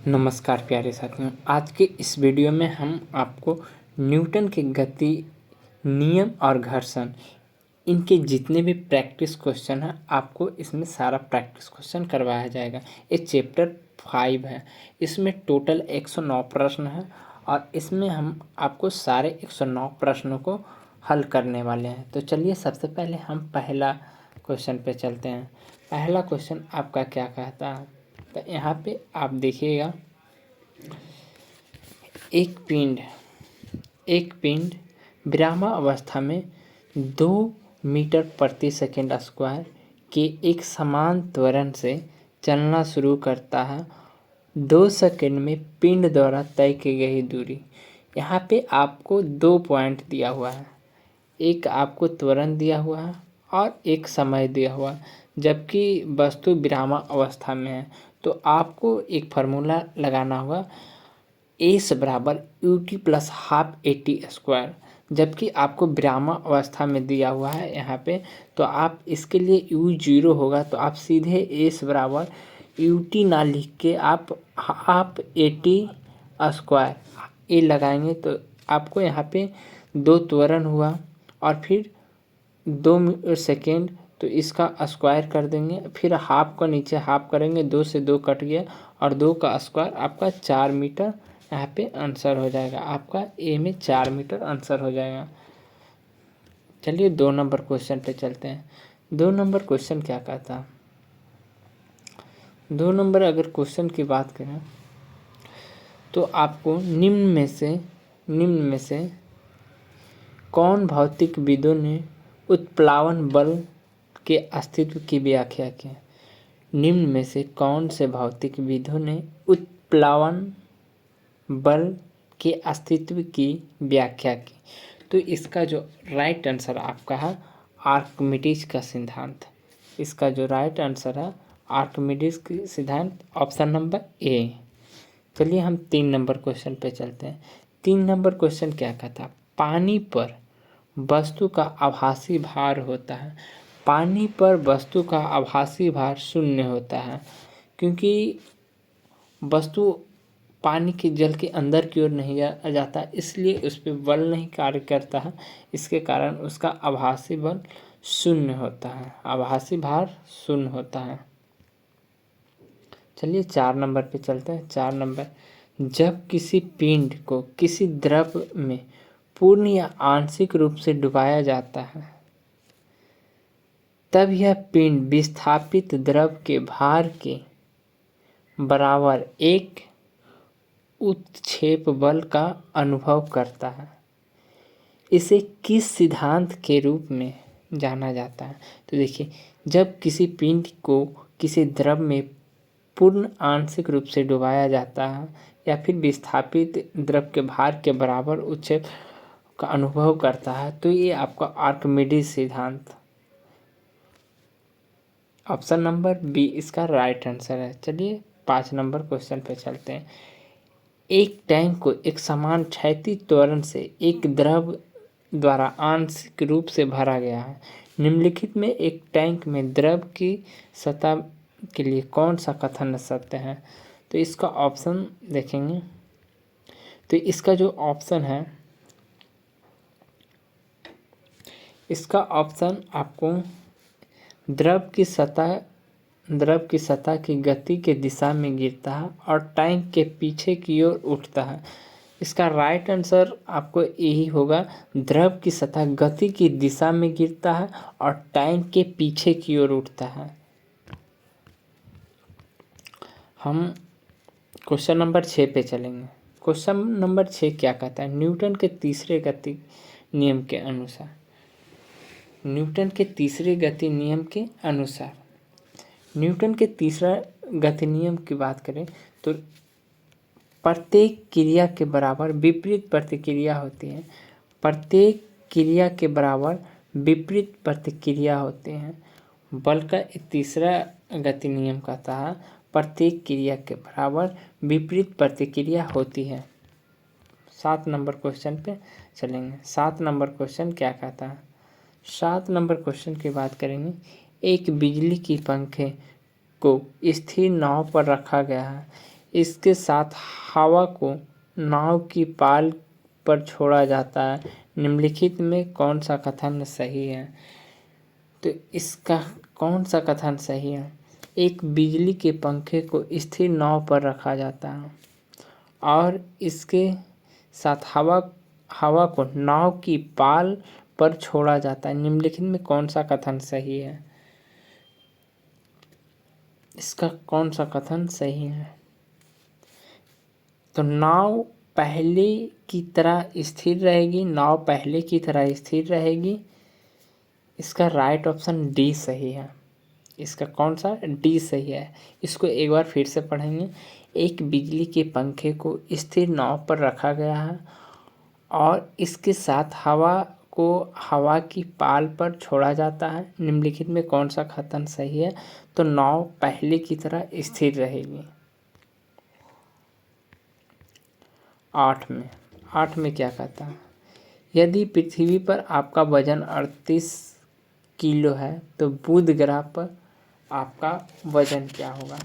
नमस्कार प्यारे साथियों, आज के इस वीडियो में हम आपको न्यूटन के गति नियम और घर्षण इनके जितने भी प्रैक्टिस क्वेश्चन हैं आपको इसमें सारा प्रैक्टिस क्वेश्चन करवाया जाएगा। ये चैप्टर 5 है। इसमें टोटल 109 प्रश्न हैं और इसमें हम आपको सारे 109 प्रश्नों को हल करने वाले हैं। तो चलिए सबसे पहले हम पहला क्वेश्चन पे चलते हैं। पहला क्वेश्चन आपका क्या कहता है, तो यहाँ पे आप देखिएगा, एक पिंड विरामावस्था में 2 मीटर प्रति सेकंड स्क्वायर के एक समान त्वरण से चलना शुरू करता है। 2 सेकंड में पिंड द्वारा तय की गई दूरी। यहाँ पे आपको 2 पॉइंट दिया हुआ है, एक आपको त्वरण दिया हुआ है और एक समय दिया हुआ है। जबकि वस्तु विरामावस्था में है तो आपको एक फार्मूला लगाना होगा, एस बराबर U T plus half A T square. जबकि आपको विरामावस्था में दिया हुआ है यहाँ पे, तो आप इसके लिए यू 0 होगा तो आप सीधे एस बराबर यू टी ना लिख के आप हाफ ए टी स्क्वायर ए लगाएंगे तो आपको यहाँ पे 2 त्वरण हुआ और फिर 2 सेकेंड, तो इसका स्क्वायर कर देंगे, फिर हाफ को नीचे हाफ करेंगे, 2 से 2 कट गया और 2 का स्क्वायर आपका 4 मीटर यहाँ पे आंसर हो जाएगा। आपका ए में 4 मीटर आंसर हो जाएगा। चलिए 2 नंबर क्वेश्चन पे चलते हैं। 2 नंबर क्वेश्चन क्या कहता है, 2 नंबर अगर क्वेश्चन की बात करें तो आपको निम्न में से कौन भौतिकविदों ने उत्प्लावन बल के अस्तित्व की व्याख्या की। निम्न में से कौन से भौतिकविदों ने उत्प्लावन बल के अस्तित्व की व्याख्या की। तो इसका जो राइट आंसर आपका है आर्किमिडीज का सिद्धांत। इसका जो राइट आंसर है आर्किमिडीज का सिद्धांत, ऑप्शन नंबर ए। चलिए हम 3 नंबर क्वेश्चन पे चलते हैं। 3 नंबर क्वेश्चन क्या कहता है, पानी पर वस्तु का आभासी भार होता है। पानी पर वस्तु का आभासी भार 0 होता है, क्योंकि वस्तु पानी के जल के अंदर की ओर नहीं जाता, इसलिए उस पर बल नहीं कार्य करता है। इसके कारण उसका आभासी बल 0 होता है, आभासी भार 0 होता है। चलिए 4 नंबर पे चलते हैं। 4 नंबर, जब किसी पिंड को किसी द्रव में पूर्ण या आंशिक रूप से डुबाया जाता है तब यह पिंड विस्थापित द्रव के भार के बराबर एक उत्क्षेप बल का अनुभव करता है। इसे किस सिद्धांत के रूप में जाना जाता है। तो देखिए, जब किसी पिंड को किसी द्रव में पूर्ण आंशिक रूप से डुबाया जाता है या फिर विस्थापित द्रव के भार के बराबर उत्क्षेप का अनुभव करता है तो ये आपका आर्किमिडीज सिद्धांत, ऑप्शन नंबर बी इसका राइट आंसर है। चलिए 5 नंबर क्वेश्चन पे चलते हैं। एक टैंक को एक समान क्षैतिज त्वरण से एक द्रव द्वारा आंशिक रूप से भरा गया है। निम्नलिखित में एक टैंक में द्रव की सतह के लिए कौन सा कथन सत्य है। तो इसका ऑप्शन देखेंगे, तो इसका जो ऑप्शन है, इसका ऑप्शन आपको द्रव की सतह की गति के दिशा में गिरता है और टैंक के पीछे की ओर उठता है। इसका राइट आंसर आपको यही होगा, द्रव की सतह गति की दिशा में गिरता है और टैंक के पीछे की ओर उठता है। हम क्वेश्चन नंबर 6 पे चलेंगे। क्वेश्चन नंबर 6 क्या कहता है, न्यूटन के तीसरे गति नियम के अनुसार, न्यूटन के तीसरे गति नियम के अनुसार, न्यूटन के तीसरा गति नियम की बात करें तो प्रत्येक क्रिया के बराबर विपरीत प्रतिक्रिया होती है। प्रत्येक क्रिया के बराबर विपरीत प्रतिक्रिया होते हैं। बल का तीसरा गति नियम कहता है प्रत्येक क्रिया के बराबर विपरीत प्रतिक्रिया होती है। 7 नंबर क्वेश्चन पे चलेंगे। 7 नंबर क्वेश्चन क्या कहता है, 7 नंबर क्वेश्चन की बात करेंगे। एक बिजली की पंखे को स्थिर नाव पर रखा गया है। इसके साथ हवा को नाव की पाल पर छोड़ा जाता है, निम्नलिखित में कौन सा कथन सही है? तो इसका कौन सा कथन सही है? एक बिजली के पंखे को स्थिर नाव पर रखा जाता है और इसके साथ हवा को नाव की पाल पर छोड़ा जाता है, निम्नलिखित में कौन सा कथन सही है? इसका कौन सा कथन सही है? तो नाव पहले की तरह स्थिर रहेगी, नाव पहले की तरह स्थिर रहेगी। इसका राइट ऑप्शन डी सही है। इसका कौन सा? डी सही है। इसको एक बार फिर से पढ़ेंगे। एक बिजली के पंखे को स्थिर नाव पर रखा गया है और इसके साथ हवा को हवा की पाल पर छोड़ा जाता है, निम्नलिखित में कौन सा कथन सही है? तो नाव पहले की तरह स्थिर रहेगी। 8 में क्या कहता है? यदि पृथ्वी पर आपका वजन 38 किलो है तो बुध ग्रह पर आपका वजन क्या होगा?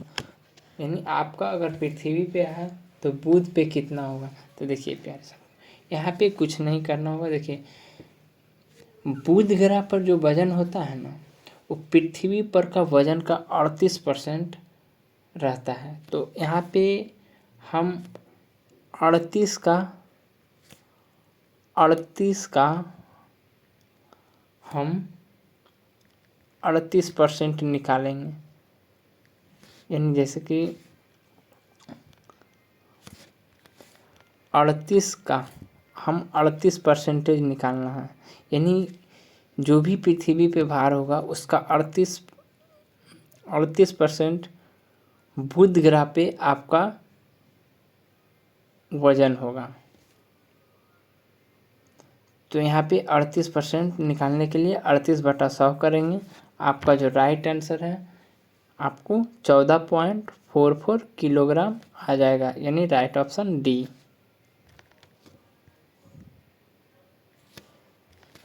यानी आपका अगर पृथ्वी पे है तो बुध पे कितना होगा? तो देखिए प्यारे साहब, यहाँ पे कुछ नहीं करना होगा। देखिए बुध ग्रह पर जो वजन होता है ना, वो पृथ्वी पर का वजन का 38% रहता है। तो यहाँ पे हम 38 का हम 38% निकालेंगे, यानी जैसे कि 38 का हम 38% निकालना है, यानी जो भी पृथ्वी पे भार होगा उसका 38% बुध ग्रह पे आपका वजन होगा। तो यहाँ पे 38% निकालने के लिए 38/100 करेंगे। आपका जो राइट आंसर है आपको 14.44 किलोग्राम आ जाएगा, यानी राइट ऑप्शन डी।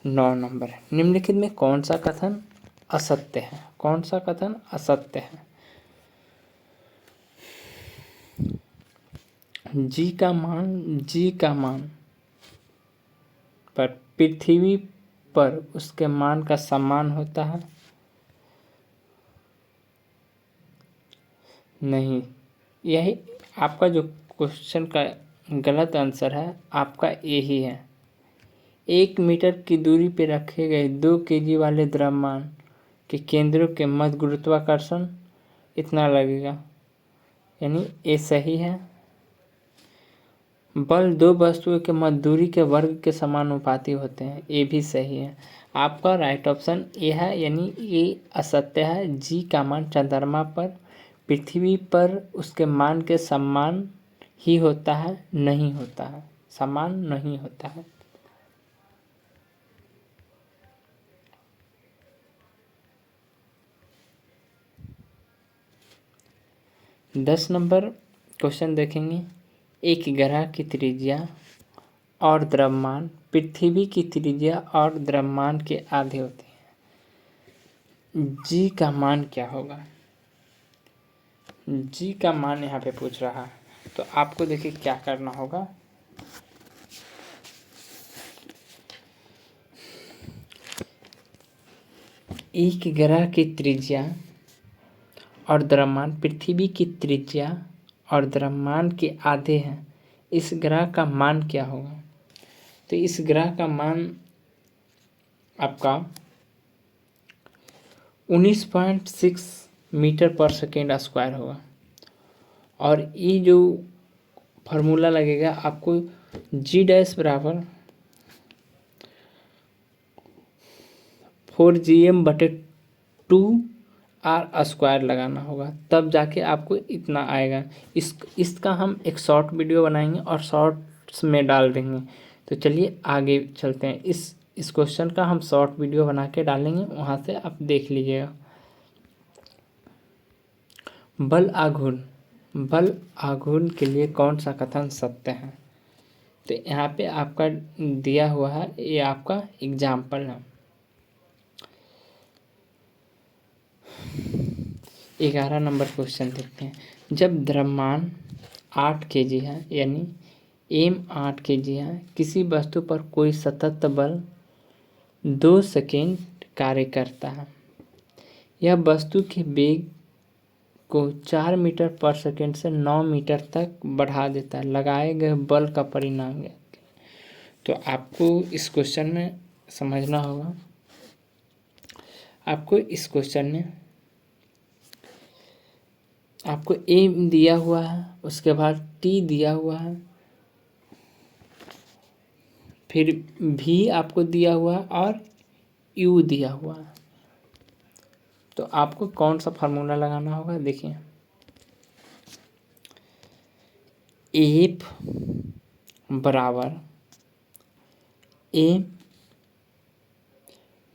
9 नंबर, निम्नलिखित में कौन सा कथन असत्य है? कौन सा कथन असत्य है? जी का मान पर पृथ्वी पर उसके मान का समान होता है। नहीं, यही आपका जो क्वेश्चन का गलत आंसर है, आपका यही है। 1 मीटर की दूरी पर रखे गए 2 kg वाले द्रव्यमान के केंद्रों के मध्य गुरुत्वाकर्षण इतना लगेगा, यानी ये सही है। बल 2 वस्तुओं के मध्य दूरी के वर्ग के समानुपाती होते हैं, ये भी सही है। आपका राइट ऑप्शन ये है, यानी ये असत्य है। जी का मान चंद्रमा पर पृथ्वी पर उसके मान के समान ही होता है, नहीं होता है, समान नहीं होता है। दस नंबर क्वेश्चन देखेंगे। एक ग्रह की त्रिज्या और द्रव्यमान पृथ्वी की त्रिज्या और द्रव्यमान के आधे होते हैं। जी का मान क्या होगा? जी का मान यहाँ पे पूछ रहा है, तो आपको देखिए क्या करना होगा। एक ग्रह की त्रिज्या और द्रव्यमान पृथ्वी की त्रिज्या और द्रव्यमान के आधे हैं, इस ग्रह का मान क्या होगा? तो इस ग्रह का मान आपका 19.6 मीटर पर सेकेंड स्क्वायर होगा। और ये जो फार्मूला लगेगा आपको जी डैश बराबर 4gm/2r² लगाना होगा, तब जाके आपको इतना आएगा। इसका हम एक शॉर्ट वीडियो बनाएंगे और शॉर्ट्स में डाल देंगे। तो चलिए आगे चलते हैं। इस क्वेश्चन का हम शॉर्ट वीडियो बना के डालेंगे, वहाँ से आप देख लीजिएगा। बल आघूर्ण के लिए कौन सा कथन सत्य है? तो यहाँ पे आपका दिया हुआ है, ये आपका एग्जाम्पल है। 11 नंबर क्वेश्चन देखते हैं। जब द्रव्यमान 8 kg है, यानी m 8 kg है। किसी वस्तु पर कोई सतत बल 2 सेकेंड कार्य करता है। यह वस्तु के वेग को 4 मीटर पर सेकेंड से 9 मीटर तक बढ़ा देता है। लगाए गए बल का परिणाम है। तो आपको इस क्वेश्चन में समझना होगा, आपको इस क्वेश्चन में आपको ए दिया हुआ है, उसके बाद टी दिया हुआ है, फिर भी आपको दिया हुआ है और यू दिया हुआ है। तो आपको कौन सा फार्मूला लगाना होगा, देखिए एफ बराबर ए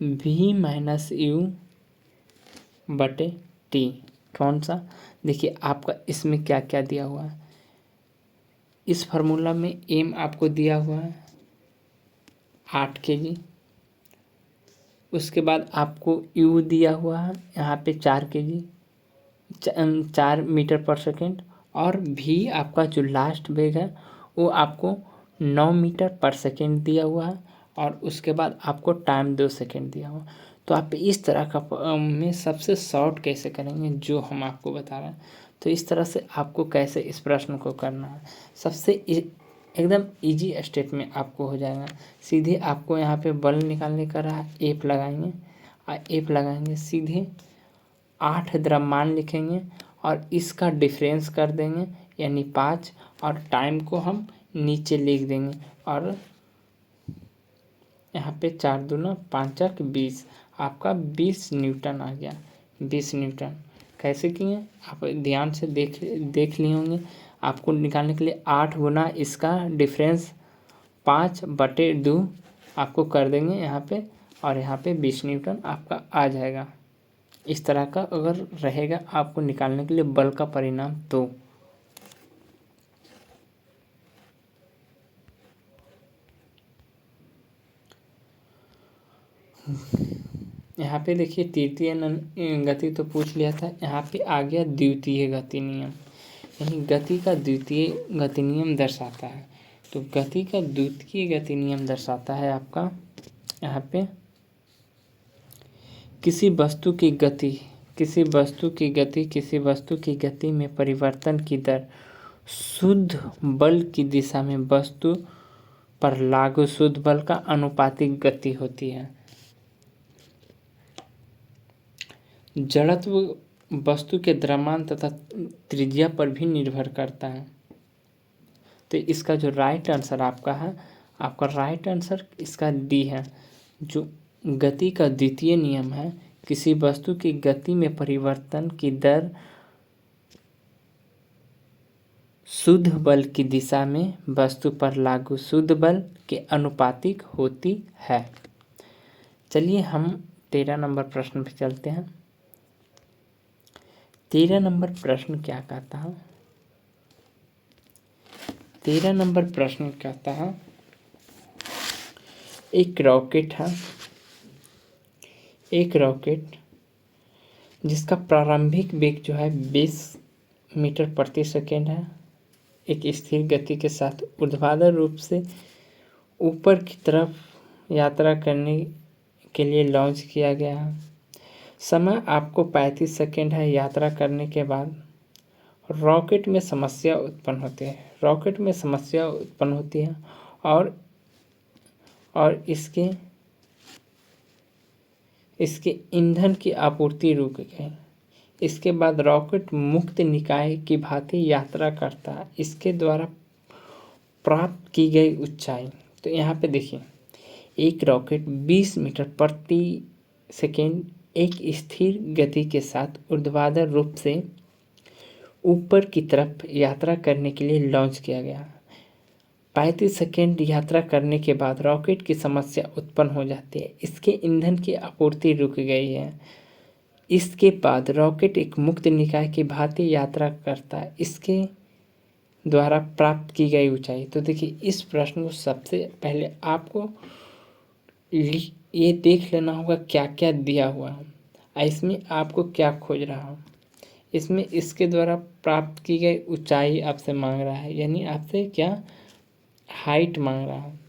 वी माइनस यू बटे टी। कौन सा, देखिए आपका इसमें क्या क्या दिया हुआ है। इस फार्मूला में एम आपको दिया हुआ है 8 kg, उसके बाद आपको यू दिया हुआ है यहाँ पे 4 kg, 4 मीटर पर सेकेंड, और भी आपका जो लास्ट वेग है वो आपको 9 मीटर पर सेकेंड दिया हुआ है, और उसके बाद आपको टाइम 2 सेकेंड दिया हुआ। तो आप इस तरह का में सबसे शॉर्ट कैसे करेंगे जो हम आपको बता रहे हैं, तो इस तरह से आपको कैसे इस प्रश्न को करना है, सबसे एकदम इजी स्टेप में आपको हो जाएगा। सीधे आपको यहाँ पे बल निकालने का रहा, एफ लगाएंगे और एफ लगाएंगे, सीधे 8 द्रव्यमान लिखेंगे और इसका डिफरेंस कर देंगे यानी 5, और टाइम को हम नीचे लिख देंगे, और यहाँ पे 4 दूना 5 20, आपका 20 न्यूटन आ गया। 20 न्यूटन कैसे किए आप ध्यान से देख लिए होंगे। आपको निकालने के लिए 8 गुना इसका डिफरेंस 5/2 आपको कर देंगे यहाँ पे, और यहाँ पे 20 न्यूटन आपका आ जाएगा। इस तरह का अगर रहेगा आपको निकालने के लिए बल का परिणाम, तो यहाँ पे देखिए तृतीय गति तो पूछ लिया था, यहाँ पे आ गया द्वितीय गति नियम, यानी गति का द्वितीय गति नियम दर्शाता है। तो गति का द्वितीय गति नियम दर्शाता है आपका यहाँ पे किसी वस्तु की गति में परिवर्तन की दर शुद्ध बल की दिशा में वस्तु पर लागू शुद्ध बल का अनुपातिक गति होती है। जड़त्व वस्तु के द्रव्यमान तथा त्रिज्या पर भी निर्भर करता है। तो इसका जो राइट आंसर आपका है, आपका राइट आंसर इसका डी है। जो गति का द्वितीय नियम है, किसी वस्तु की गति में परिवर्तन की दर शुद्ध बल की दिशा में वस्तु पर लागू शुद्ध बल के अनुपातिक होती है। चलिए हम 13 नंबर प्रश्न पे चलते हैं। 13 नंबर प्रश्न क्या कहता है, 13 नंबर प्रश्न कहता है एक रॉकेट जिसका प्रारंभिक वेग जो है 20 मीटर प्रति सेकेंड है, एक स्थिर गति के साथ ऊर्ध्वाधर रूप से ऊपर की तरफ यात्रा करने के लिए लॉन्च किया गया है। समय आपको 35 सेकेंड है। यात्रा करने के बाद रॉकेट में समस्या उत्पन्न होती है और इसके ईंधन की आपूर्ति रुक गई। इसके बाद रॉकेट मुक्त निकाय की भांति यात्रा करता है इसके द्वारा प्राप्त की गई ऊंचाई। तो यहाँ पे देखिए एक रॉकेट 20 मीटर प्रति सेकेंड एक स्थिर गति के साथ ऊर्ध्वाधर रूप से ऊपर की तरफ यात्रा करने के लिए लॉन्च किया गया। 35 सेकेंड यात्रा करने के बाद रॉकेट की समस्या उत्पन्न हो जाती है, इसके ईंधन की आपूर्ति रुक गई है। इसके बाद रॉकेट एक मुक्त निकाय की भांति यात्रा करता है इसके द्वारा प्राप्त की गई ऊंचाई। तो देखिए इस प्रश्न को सबसे पहले आपको ये देख लेना होगा क्या क्या दिया हुआ है, इसमें आपको क्या खोज रहा हूँ। इसमें इसके द्वारा प्राप्त की गई ऊंचाई आपसे मांग रहा है, यानी आपसे क्या हाइट मांग रहा है।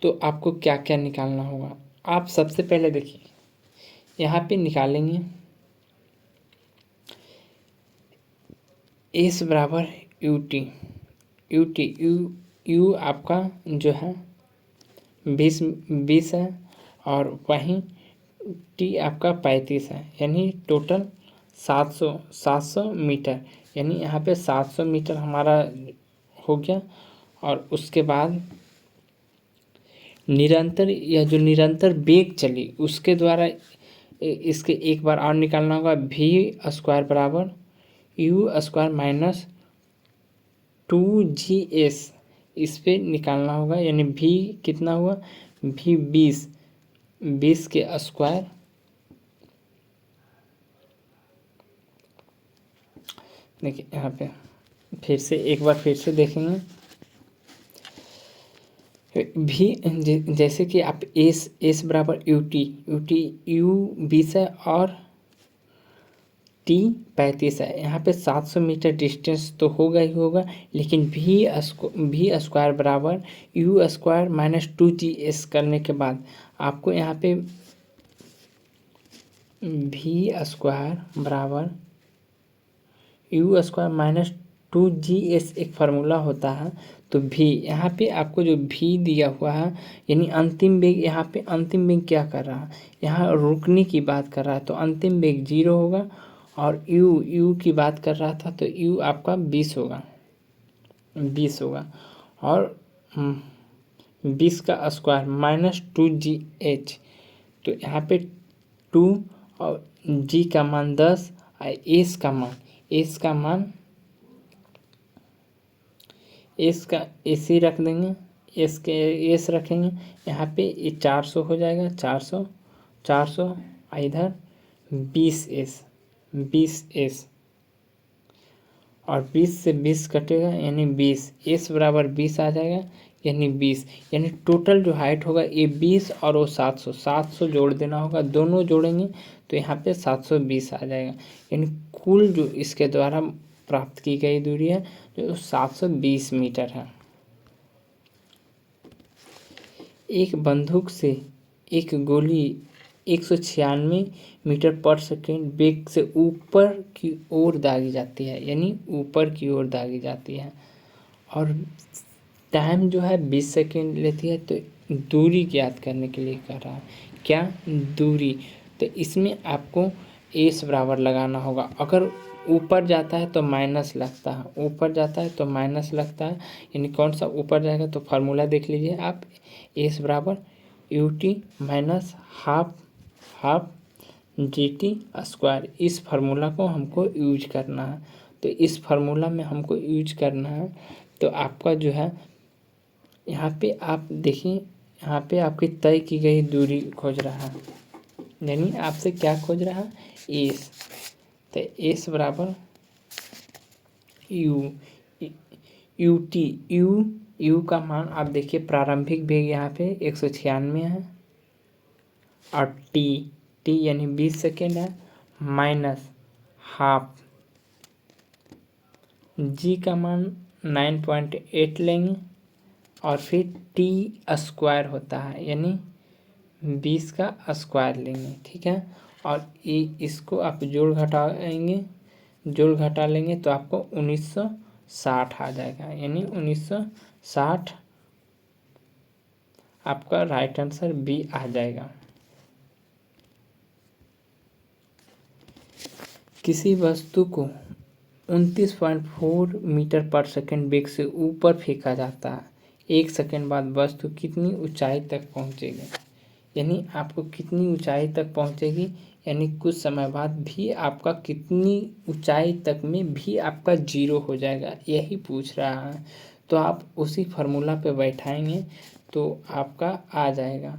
तो आपको क्या क्या निकालना होगा, आप सबसे पहले देखिए यहाँ पे निकालेंगे एस बराबर यू टी। यू आपका जो है 20 है और वहीं टी आपका 35 है, यानी टोटल 700 मीटर, यानी यहाँ पे 700 मीटर हमारा हो गया। और उसके बाद निरंतर वेग चली उसके द्वारा इसके एक बार और निकालना होगा, भी स्क्वायर बराबर यू स्क्वायर माइनस 2GS, इस पे निकालना होगा, यानी भी कितना हुआ, भी 20 के स्क्वायर। देखिए यहाँ पे फिर से एक बार फिर से देखेंगे, भी जैसे कि आप एस बराबर यू टी यू 20 है और टी 35 है। यहाँ पे 700 मीटर डिस्टेंस तो होगा ही होगा, लेकिन भी स्क्वायर बराबर यू स्क्वायर माइनस 2GS करने के बाद आपको यहाँ पे भी स्क्वायर बराबर यू स्क्वायर माइनस 2GS एक फार्मूला होता है। तो भी यहाँ पे आपको जो भी दिया हुआ है, यानी अंतिम वेग, यहाँ पे अंतिम वेग क्या कर रहा है, यहाँ रुकने की बात कर रहा है, तो अंतिम वेग 0 होगा। और यू की बात कर रहा था, तो यू आपका 20 होगा और 20 का स्क्वायर माइनस 2GH, तो यहाँ पे 2 और जी का मान 10 और एस का मान एस का एस ही रख देंगे, एस रखेंगे। यहाँ पे ये 400 हो जाएगा, 400 इधर 20 और 20 से 20 कटेगा, यानी 20, एस बराबर 20 आ जाएगा, यानी 20, यानी टोटल जो हाइट होगा ये 20 और वो 700 जोड़ देना होगा, दोनों जोड़ेंगे तो यहाँ पे 720 आ जाएगा, यानी कुल जो इसके द्वारा प्राप्त की गई दूरी है जो 720 मीटर है। एक बंदूक से एक गोली 196 मीटर पर सेकेंड वेग से ऊपर की ओर दागी जाती है, यानी ऊपर की ओर दागी जाती है, और टाइम जो है 20 सेकेंड लेती है। तो दूरी ज्ञात करने के लिए कह रहा है, क्या दूरी, तो इसमें आपको एस बराबर लगाना होगा। अगर ऊपर जाता है तो माइनस लगता है, ऊपर जाता है तो माइनस लगता है, यानी कौन सा ऊपर जाएगा, तो फार्मूला देख लीजिए आप, एस बराबर U T minus half G T square. इस फार्मूला को हमको यूज करना है, तो इस फार्मूला में हमको यूज करना है। तो आपका जो है यहाँ पे आप देखिए, यहाँ पे आपकी तय की गई दूरी खोज रहा है, यानी आपसे क्या खोज रहा है, एस। तो एस बराबर यू का मान आप देखिए, प्रारंभिक वेग यहाँ पे 196 है और टी यानी 20 सेकेंड है, माइनस हाफ जी का मान 9.8 लेंगे और फिर टी स्क्वायर होता है, यानी 20 का स्क्वायर लेंगे, ठीक है। और इसको आप जोड़ घटा लेंगे तो आपको 1960 आ जाएगा, यानी 1960 आपका राइट आंसर बी आ जाएगा। किसी वस्तु को 29.4 मीटर पर सेकंड वेग से ऊपर फेंका जाता है, 1 सेकंड बाद वस्तु कितनी ऊंचाई तक पहुंचेगी, यानी आपको कितनी ऊंचाई तक पहुंचेगी, यानी कुछ समय बाद भी आपका कितनी ऊंचाई तक में भी आपका 0 हो जाएगा, यही पूछ रहा है। तो आप उसी फार्मूला पे बैठाएंगे तो आपका आ जाएगा।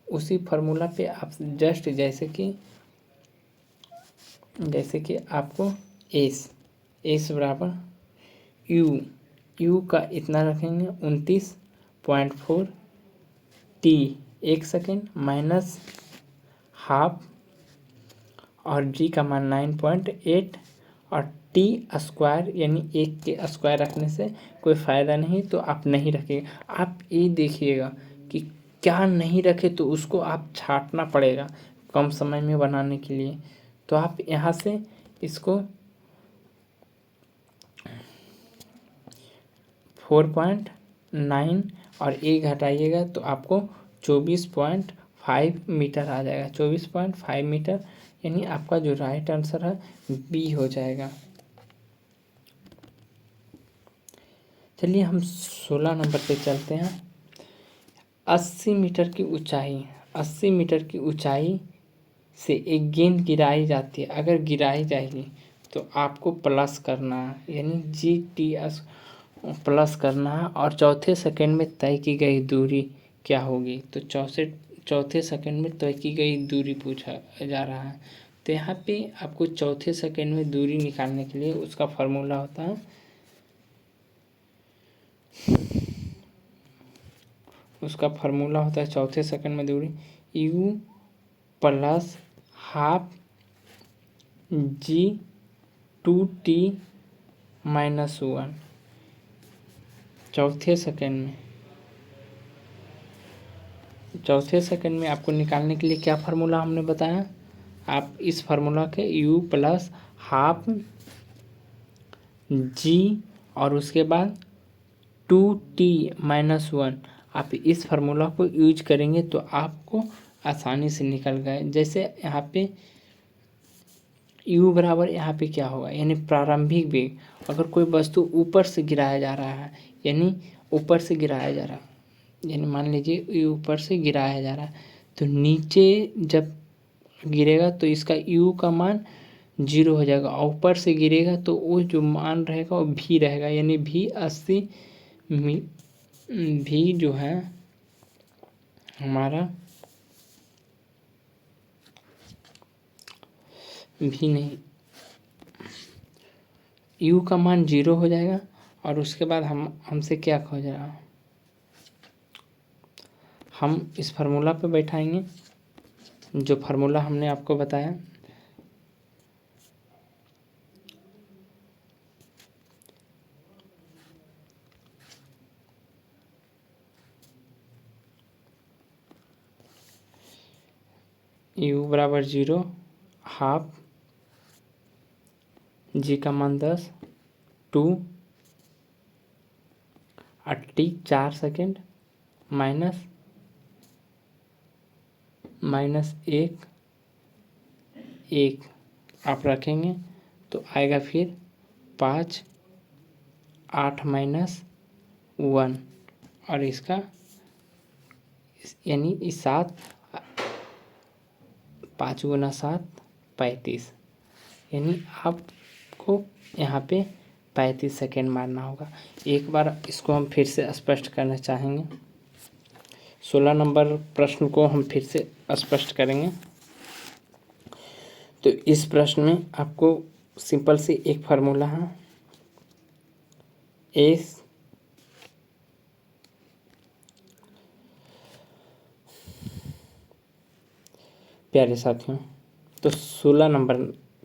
उसी फार्मूला पे आप जस्ट जैसे कि आपको एस बराबर यू का इतना रखेंगे 29.4 टी 1 सेकेंड माइनस हाफ और जी का मान 9.8 और टी स्क्वायर यानी 1 के स्क्वायर रखने से कोई फ़ायदा नहीं, तो आप नहीं रखिएगा। आप ये देखिएगा कि क्या नहीं रखे तो उसको आप छांटना पड़ेगा कम समय में बनाने के लिए। तो आप यहाँ से इसको 4.9 और 1 घटाइएगा तो आपको 24.5 मीटर आ जाएगा। 24.5 मीटर यानी आपका जो राइट आंसर है बी हो जाएगा। चलिए हम 16 नंबर पे चलते हैं। 80 मीटर की ऊंचाई, 80 मीटर की ऊंचाई से एक गेंद गिराई जाती है। अगर गिराई जाएगी तो आपको प्लस करना है, यानी GTS प्लस करना है। और चौथे सेकंड में तय की गई दूरी क्या होगी, तो चौथे सेकंड में तय की गई दूरी पूछा जा रहा है। तो यहाँ पे आपको चौथे सेकंड में दूरी निकालने के लिए उसका फार्मूला होता है, चौथे सेकंड में दूरी U plus half G2T minus 1। चौथे सेकंड में आपको निकालने के लिए क्या फार्मूला हमने बताया, आप इस फार्मूला के U प्लस हाफ G और उसके बाद 2T माइनस 1, आप इस फार्मूला को यूज करेंगे तो आपको आसानी से निकल गए। जैसे यहाँ पे U बराबर यहाँ पे क्या होगा, यानी प्रारंभिक वेग। अगर कोई वस्तु ऊपर से गिराया जा रहा है, यानी यानी मान लीजिए ये ऊपर से गिराया जा रहा है, तो नीचे जब गिरेगा तो इसका U का मान 0 हो जाएगा। और ऊपर से गिरेगा तो वो जो मान रहेगा वो V रहेगा, यानी V जो है हमारा V नहीं, U का मान 0 हो जाएगा। और उसके बाद हमसे क्या खोज रहा है, हम इस फार्मूला पे बैठाएंगे जो फार्मूला हमने आपको बताया। U बराबर 0, हाफ G का मान 10, 2 T 4 सेकेंड माइनस 1 आप रखेंगे तो आएगा फिर 5 8 माइनस 1 और इसका यानी इस 7, 5 गुना 7 35, यानी आपको यहाँ पे 35 सेकेंड मारना होगा। एक बार इसको हम फिर से स्पष्ट करना चाहेंगे। 16 नंबर प्रश्न को हम फिर से स्पष्ट करेंगे। तो इस प्रश्न में आपको सिंपल से एक फार्मूला है, एस प्यारे साथियों, तो 16 नंबर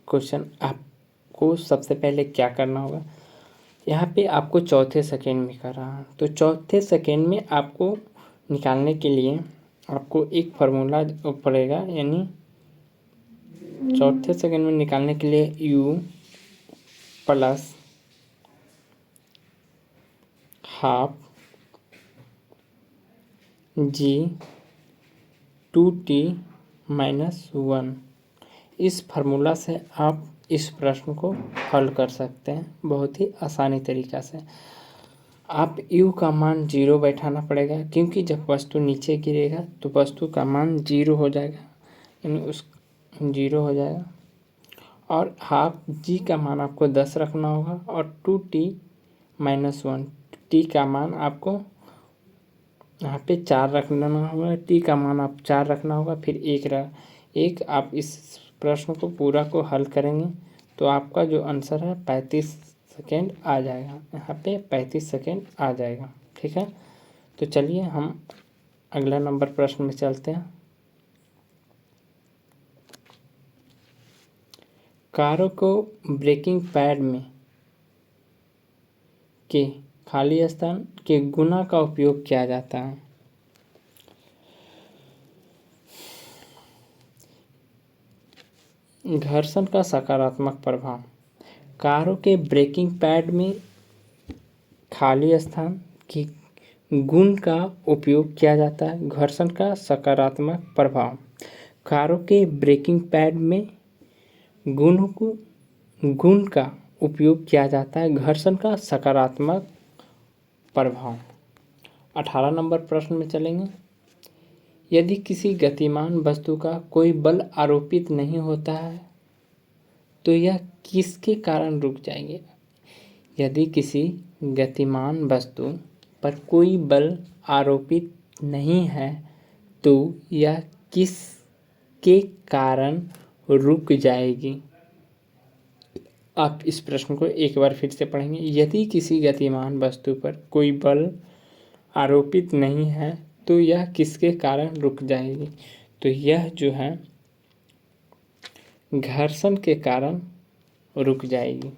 क्वेश्चन आपको सबसे पहले क्या करना होगा, यहाँ पे आपको चौथे सेकेंड में कर रहा है। तो चौथे सेकेंड में आपको निकालने के लिए आपको एक फार्मूला पड़ेगा, यानी चौथे सेकेंड में निकालने के लिए U plus half G2T minus 1। इस फार्मूला से आप इस प्रश्न को हल कर सकते हैं बहुत ही आसानी तरीक़ा से। आप U का मान 0 बैठाना पड़ेगा, क्योंकि जब वस्तु नीचे गिरेगा तो वस्तु का मान 0 हो जाएगा, यानी उस 0 हो जाएगा। और हाफ G का मान आपको 10 रखना होगा और 2T माइनस 1, T का मान आपको यहाँ पे 4 रखना होगा, T का मान आप 4 रखना होगा, फिर 1 आप इस प्रश्न को पूरा को हल करेंगे तो आपका जो आंसर है 35 सेकेंड आ जाएगा। यहाँ पे 35 सेकेंड आ जाएगा, ठीक है। तो चलिए हम अगला नंबर प्रश्न में चलते हैं। कारों को ब्रेकिंग पैड में के खाली स्थान के गुना का उपयोग किया जाता है। घर्षण का सकारात्मक प्रभाव। कारों के ब्रेकिंग पैड में खाली स्थान के गुण का उपयोग किया जाता है। घर्षण का सकारात्मक प्रभाव। कारों के ब्रेकिंग पैड में गुण का उपयोग किया जाता है। घर्षण का सकारात्मक प्रभाव। 18 नंबर प्रश्न में चलेंगे। यदि किसी गतिमान वस्तु का कोई बल आरोपित नहीं होता है तो यह किसके कारण रुक जाएगी? यदि किसी गतिमान वस्तु पर कोई बल आरोपित नहीं है तो यह किसके कारण रुक जाएगी? आप इस प्रश्न को एक बार फिर से पढ़ेंगे। यदि किसी गतिमान वस्तु पर कोई बल आरोपित नहीं है तो यह किसके कारण रुक जाएगी? तो यह जो है घर्षण के कारण रुक जाएगी।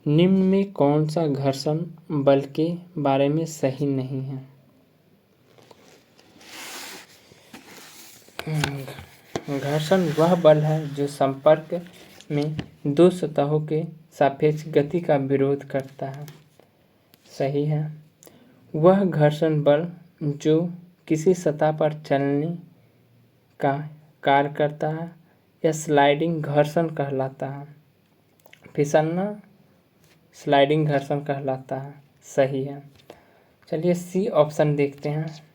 निम्न में कौन सा घर्षण बल के बारे में सही नहीं है? घर्षण वह बल है जो संपर्क में दो सतहों के सापेक्ष गति का विरोध करता है। सही है। वह घर्षण बल जो किसी सतह पर चलने का कार्य करता है यह स्लाइडिंग घर्षण कहलाता है। फिसलना स्लाइडिंग घर्षण कहलाता है। सही है। चलिए सी ऑप्शन देखते हैं।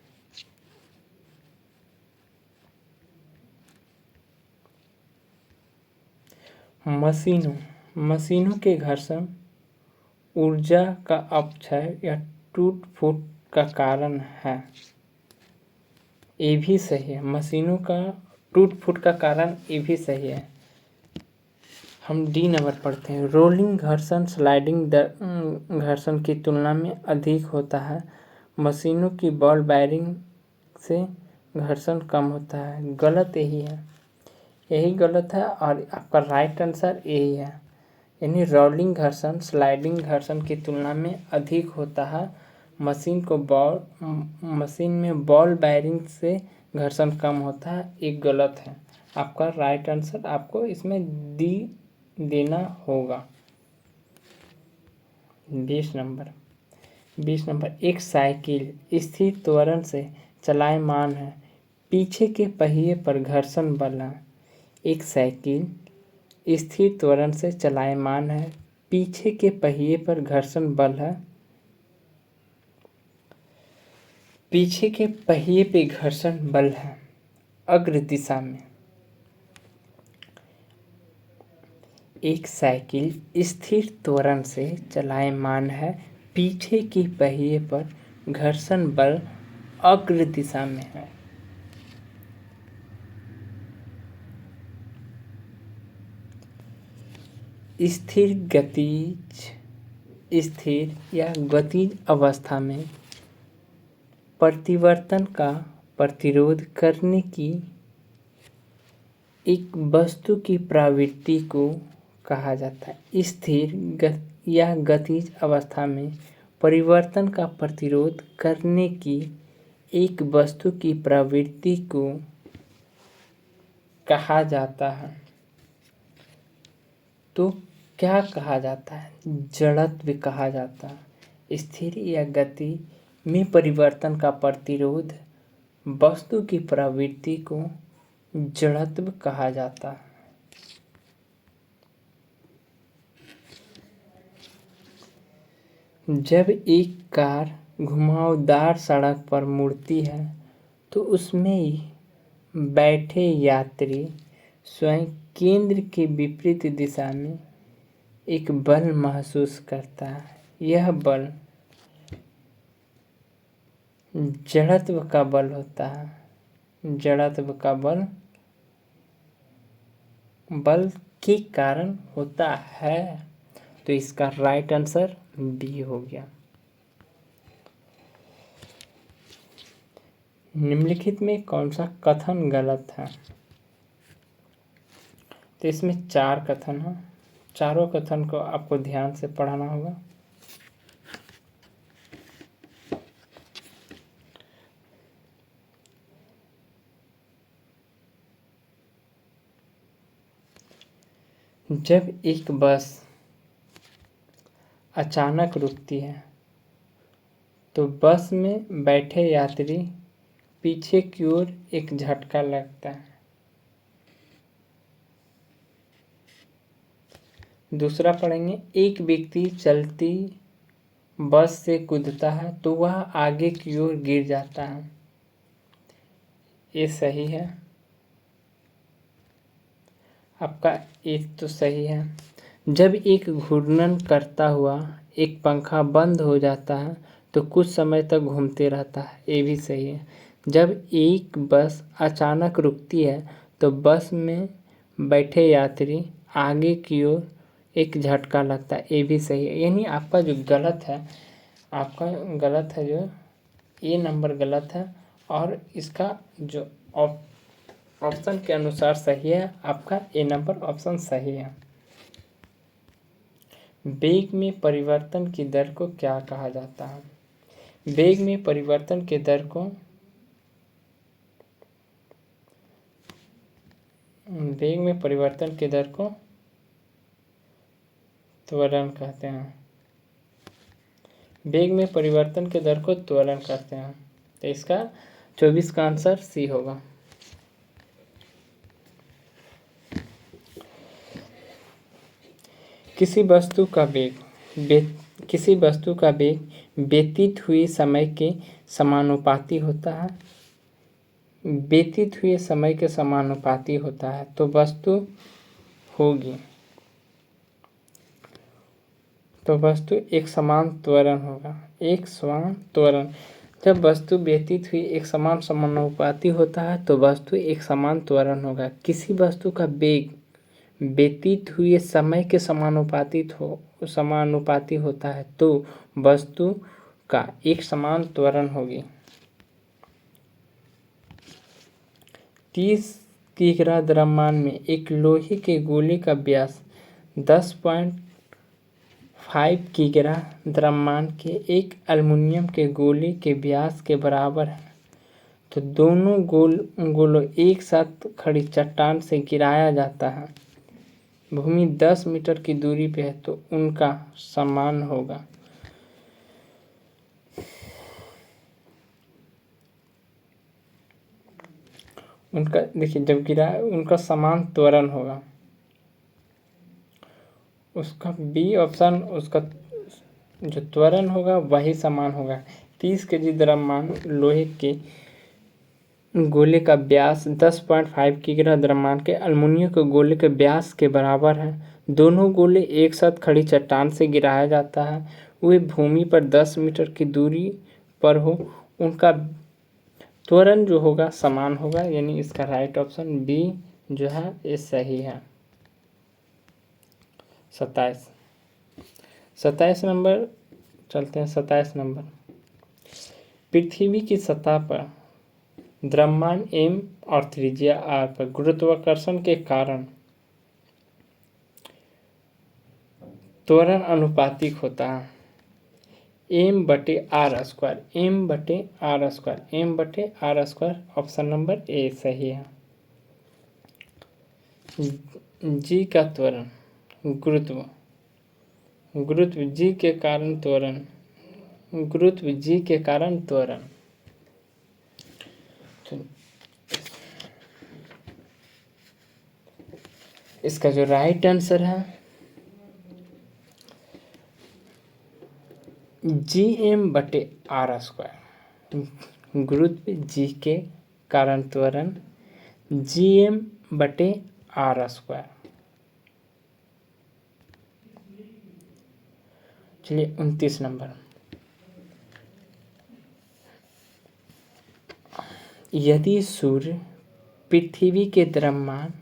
मशीनों के घर्षण ऊर्जा का अपक्षय या टूट फूट का कारण है। ये भी सही है। मशीनों का टूट फूट का कारण ये भी सही है। हम डी नंबर पढ़ते हैं। रोलिंग घर्षण स्लाइडिंग घर्षण की तुलना में अधिक होता है। मशीनों की बॉल बेयरिंग से घर्षण कम होता है। गलत यही है। यही गलत है और आपका राइट आंसर यही है। यानी रोलिंग घर्षण स्लाइडिंग घर्षण की तुलना में अधिक होता है। मशीन में बॉल बेयरिंग से घर्षण कम होता है। एक गलत है। आपका राइट आंसर आपको इसमें डी देना होगा। 20 नंबर एक साइकिल स्थिर त्वरण से चलायमान है। पीछे के पहिए पर घर्षण बल है। एक साइकिल स्थिर त्वरण से चलायमान है। पीछे के पहिए पर घर्षण बल है। पीछे के पहिए पे घर्षण बल है अग्र दिशा में। एक साइकिल स्थिर त्वरण से चलायमान है। पीछे के पहिए पर घर्षण बल अग्र दिशा में है। स्थिर या गतिज अवस्था में परिवर्तन का प्रतिरोध करने की एक वस्तु की प्रवृत्ति को कहा जाता है। स्थिर या गतिज अवस्था में परिवर्तन का प्रतिरोध करने की एक वस्तु की प्रवृत्ति को कहा जाता है। तो क्या कहा जाता है? जड़त्व कहा जाता है। स्थिर या गति में परिवर्तन का प्रतिरोध वस्तु की प्रवृत्ति को जड़त्व कहा जाता है। जब एक कार घुमावदार सड़क पर मुड़ती है तो उसमें बैठे यात्री स्वयं केंद्र के विपरीत दिशा में एक बल महसूस करता है। यह बल जड़त्व का बल होता है। जड़त्व का बल के कारण होता है। तो इसका राइट आंसर बी हो गया। निम्नलिखित में कौन सा कथन गलत है? तो इसमें 4 कथन हैं, चारों कथन को आपको ध्यान से पढ़ना होगा। जब एक बस अचानक रुकती है तो बस में बैठे यात्री पीछे की ओर एक झटका लगता है। दूसरा पढ़ेंगे, एक व्यक्ति चलती बस से कूदता है तो वह आगे की ओर गिर जाता है। ये सही है, आपका एक तो सही है। जब एक घूर्णन करता हुआ एक पंखा बंद हो जाता है तो कुछ समय तक घूमते रहता है। ये भी सही है। जब एक बस अचानक रुकती है तो बस में बैठे यात्री आगे की ओर एक झटका लगता है। ये भी सही है। यानी आपका जो गलत है, आपका गलत है, जो ये नंबर गलत है और इसका जो ऑप्शन के अनुसार सही है, आपका ए नंबर ऑप्शन सही है। वेग में परिवर्तन की दर को क्या कहा जाता है? वेग में परिवर्तन के दर को त्वरण कहते हैं। वेग में परिवर्तन के दर को त्वरण कहते हैं। तो इसका 24 का आंसर सी होगा। किसी वस्तु का वेग व्यतीत हुए समय के समानुपाती होता है। व्यतीत हुए समय के समानुपाती होता है तो वस्तु एक समान त्वरण होगा। एक समान त्वरण, जब वस्तु व्यतीत हुई एक समान समानुपाती होता है तो वस्तु एक समान त्वरण होगा। किसी वस्तु का वेग व्यतीत हुए समय के समानुपाती होता है तो वस्तु का एक समान त्वरण होगी। 30 किग्रा द्रव्यमान में एक लोहे के गोले का व्यास 10.5 किग्रा द्रव्यमान के एक एल्युमिनियम के गोले के व्यास के बराबर है। तो दोनों गोलों एक साथ खड़ी चट्टान से गिराया जाता है। भूमि 10 मीटर की दूरी पे है तो उनका समान होगा। उनका देखिए, जब गिरा उनका समान त्वरण होगा। उसका बी ऑप्शन, उसका जो त्वरण होगा वही समान होगा। 30 केजी द्रव्यमान लोहे के गोले का व्यास 10.5 किग्रा द्रव्यमान के एल्युमिनियम के गोले के व्यास के बराबर है। दोनों गोले एक साथ खड़ी चट्टान से गिराया जाता है। वे भूमि पर 10 मीटर की दूरी पर हो, उनका त्वरण जो होगा समान होगा। यानी इसका राइट ऑप्शन बी जो है ये सही है। 27 नंबर चलते हैं। 27 नंबर, पृथ्वी की सतह पर द्रव्यमान m और त्रिज्या r पर गुरुत्वाकर्षण के कारण त्वरण अनुपातिक होता है। m/r²। ऑप्शन नंबर ए सही है। जी का त्वरण गुरुत्व जी के कारण त्वरण इसका जो राइट आंसर है Gm/r²। गुरुत्व जी के कारण त्वरण Gm/r²। चलिए 29 नंबर, यदि सूर्य पृथ्वी के द्रव्यमान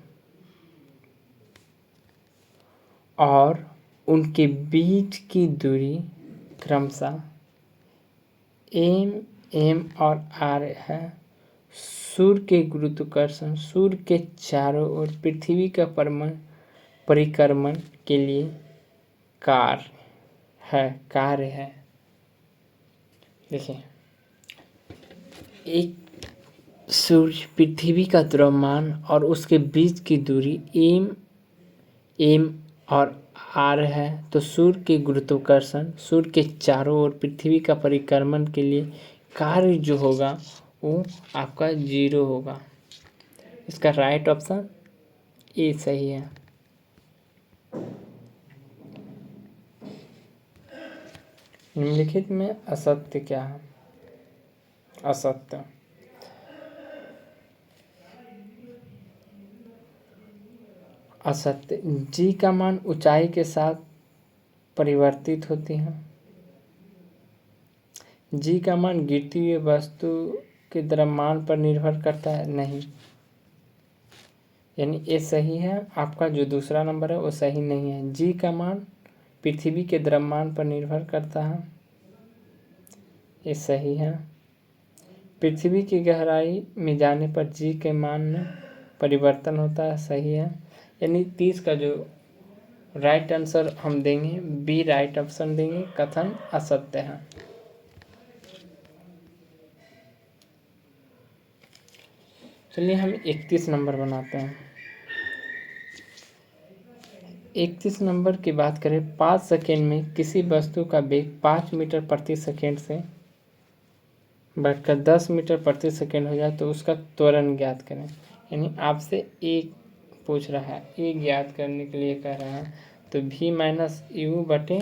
और उनके बीच की दूरी क्रमशः m और r है, सूर्य के गुरुत्वाकर्षण सूर्य के चारों ओर पृथ्वी का परिक्रमण के लिए कार्य है। देखिए, एक सूर्य पृथ्वी का द्रव्यमान और उसके बीच की दूरी एम और आर है, तो सूर्य के गुरुत्वाकर्षण, सूर्य के चारों ओर पृथ्वी का परिक्रमण के लिए कार्य जो होगा वो आपका 0 होगा। इसका राइट ऑप्शन ए सही है। निम्नलिखित में असत्य क्या है? असत्य जी का मान ऊंचाई के साथ परिवर्तित होती है। जी का मान गिरती हुई वस्तु के द्रव्यमान पर निर्भर करता है, नहीं, यानी ये सही है। आपका जो दूसरा नंबर है वो सही नहीं है। जी का मान पृथ्वी के द्रव्यमान पर निर्भर करता है, ये सही है। पृथ्वी की गहराई में जाने पर जी के मान में परिवर्तन होता है, सही है। यानी 30 का जो राइट आंसर हम देंगे बी राइट ऑप्शन देंगे, कथन असत्य है। चलिए हम 31 नंबर बनाते हैं। 31 नंबर की बात करें, 5 सेकेंड में किसी वस्तु का वेग 5 मीटर प्रति सेकेंड से बढ़कर 10 मीटर प्रति सेकेंड हो जाए तो उसका त्वरण ज्ञात करें। यानी आपसे एक पूछ रहा है, एक ज्ञात करने के लिए कह रहा है, तो v माइनस यू बटे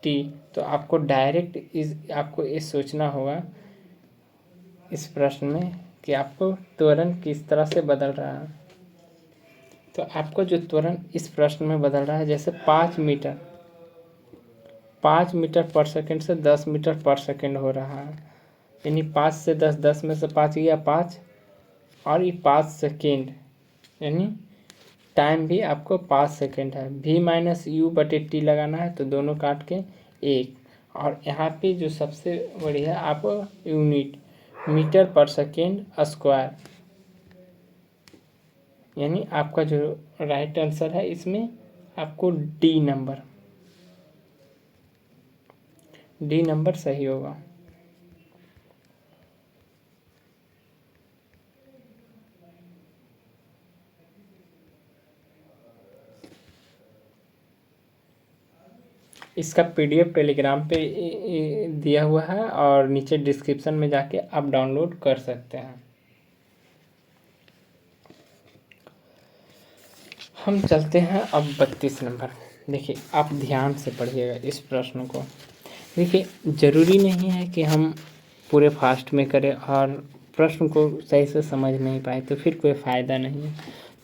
टी। तो आपको डायरेक्ट आपको ये सोचना होगा इस प्रश्न में कि आपको त्वरण किस तरह से बदल रहा है। तो आपको जो त्वरण इस प्रश्न में बदल रहा है, जैसे 5 मीटर पर सेकेंड से 10 मीटर पर सेकेंड हो रहा है, यानी 5 से 10, 10 में से 5 गया 5, और ये 5 सेकेंड, यानी टाइम भी आपको 5 सेकेंड है। v माइनस यू बटे टी लगाना है, तो दोनों काट के 1, और यहाँ पे जो सबसे बड़ी है आपको यूनिट मीटर पर सेकेंड स्क्वायर, यानी आपका जो राइट आंसर है इसमें आपको डी नंबर सही होगा। इसका PDF टेलीग्राम पे दिया हुआ है और नीचे डिस्क्रिप्शन में जाके आप डाउनलोड कर सकते हैं। हम चलते हैं अब 32 नंबर। देखिए, आप ध्यान से पढ़िएगा इस प्रश्न को। देखिए, ज़रूरी नहीं है कि हम पूरे फास्ट में करें और प्रश्न को सही से समझ नहीं पाए तो फिर कोई फ़ायदा नहीं है।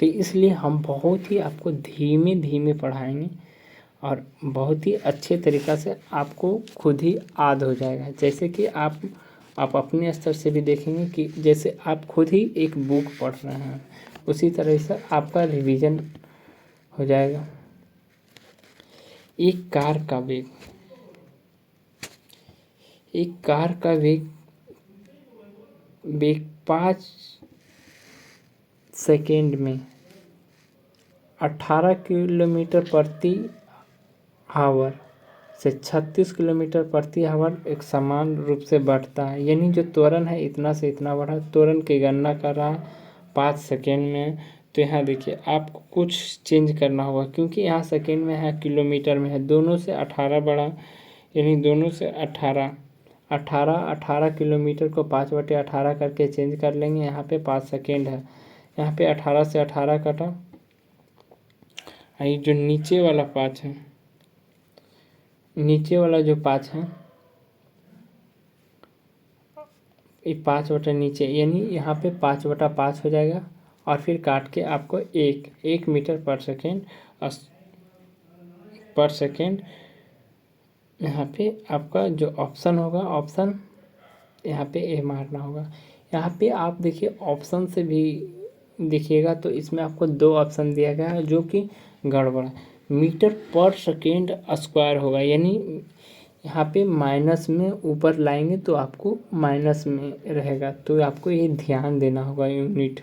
तो इसलिए हम बहुत ही आपको धीमे धीमे पढ़ाएंगे और बहुत ही अच्छे तरीक़ा से आपको खुद ही याद हो जाएगा। जैसे कि आप अपने स्तर से भी देखेंगे कि जैसे आप खुद ही एक बुक पढ़ रहे हैं, उसी तरह से आपका रिवीजन हो जाएगा। एक कार का वेग 5 सेकेंड में 18 किलोमीटर प्रति आवर से 36 किलोमीटर प्रति आवर एक समान रूप से बढ़ता है। यानी जो त्वरण है इतना से इतना बढ़ा, त्वरण की गणना कर रहा है 5 सेकेंड में। तो यहाँ देखिए आपको कुछ चेंज करना होगा, क्योंकि यहाँ सेकेंड में है, किलोमीटर में है, दोनों से 18 बढ़ा, यानी दोनों से 18 किलोमीटर को 5/18 करके चेंज कर लेंगे। यहाँ पे 5 सेकेंड है, यहाँ पे 18 से 18 कटा, ये जो नीचे वाला 5 है, नीचे वाला जो 5 है ये 5 नीचे, यानी यहाँ पे 5/5 हो जाएगा और फिर काट के आपको 1 मीटर पर सेकेंड यहाँ पे आपका जो ऑप्शन होगा, ऑप्शन यहाँ पे ए मारना होगा। यहाँ पे आप देखिए ऑप्शन से भी देखिएगा तो इसमें आपको 2 ऑप्शन दिया गया है जो कि गड़बड़ है। मीटर पर सेकेंड स्क्वायर होगा, यानी यहाँ पे माइनस में ऊपर लाएंगे तो आपको माइनस में रहेगा, तो आपको ये ध्यान देना होगा यूनिट।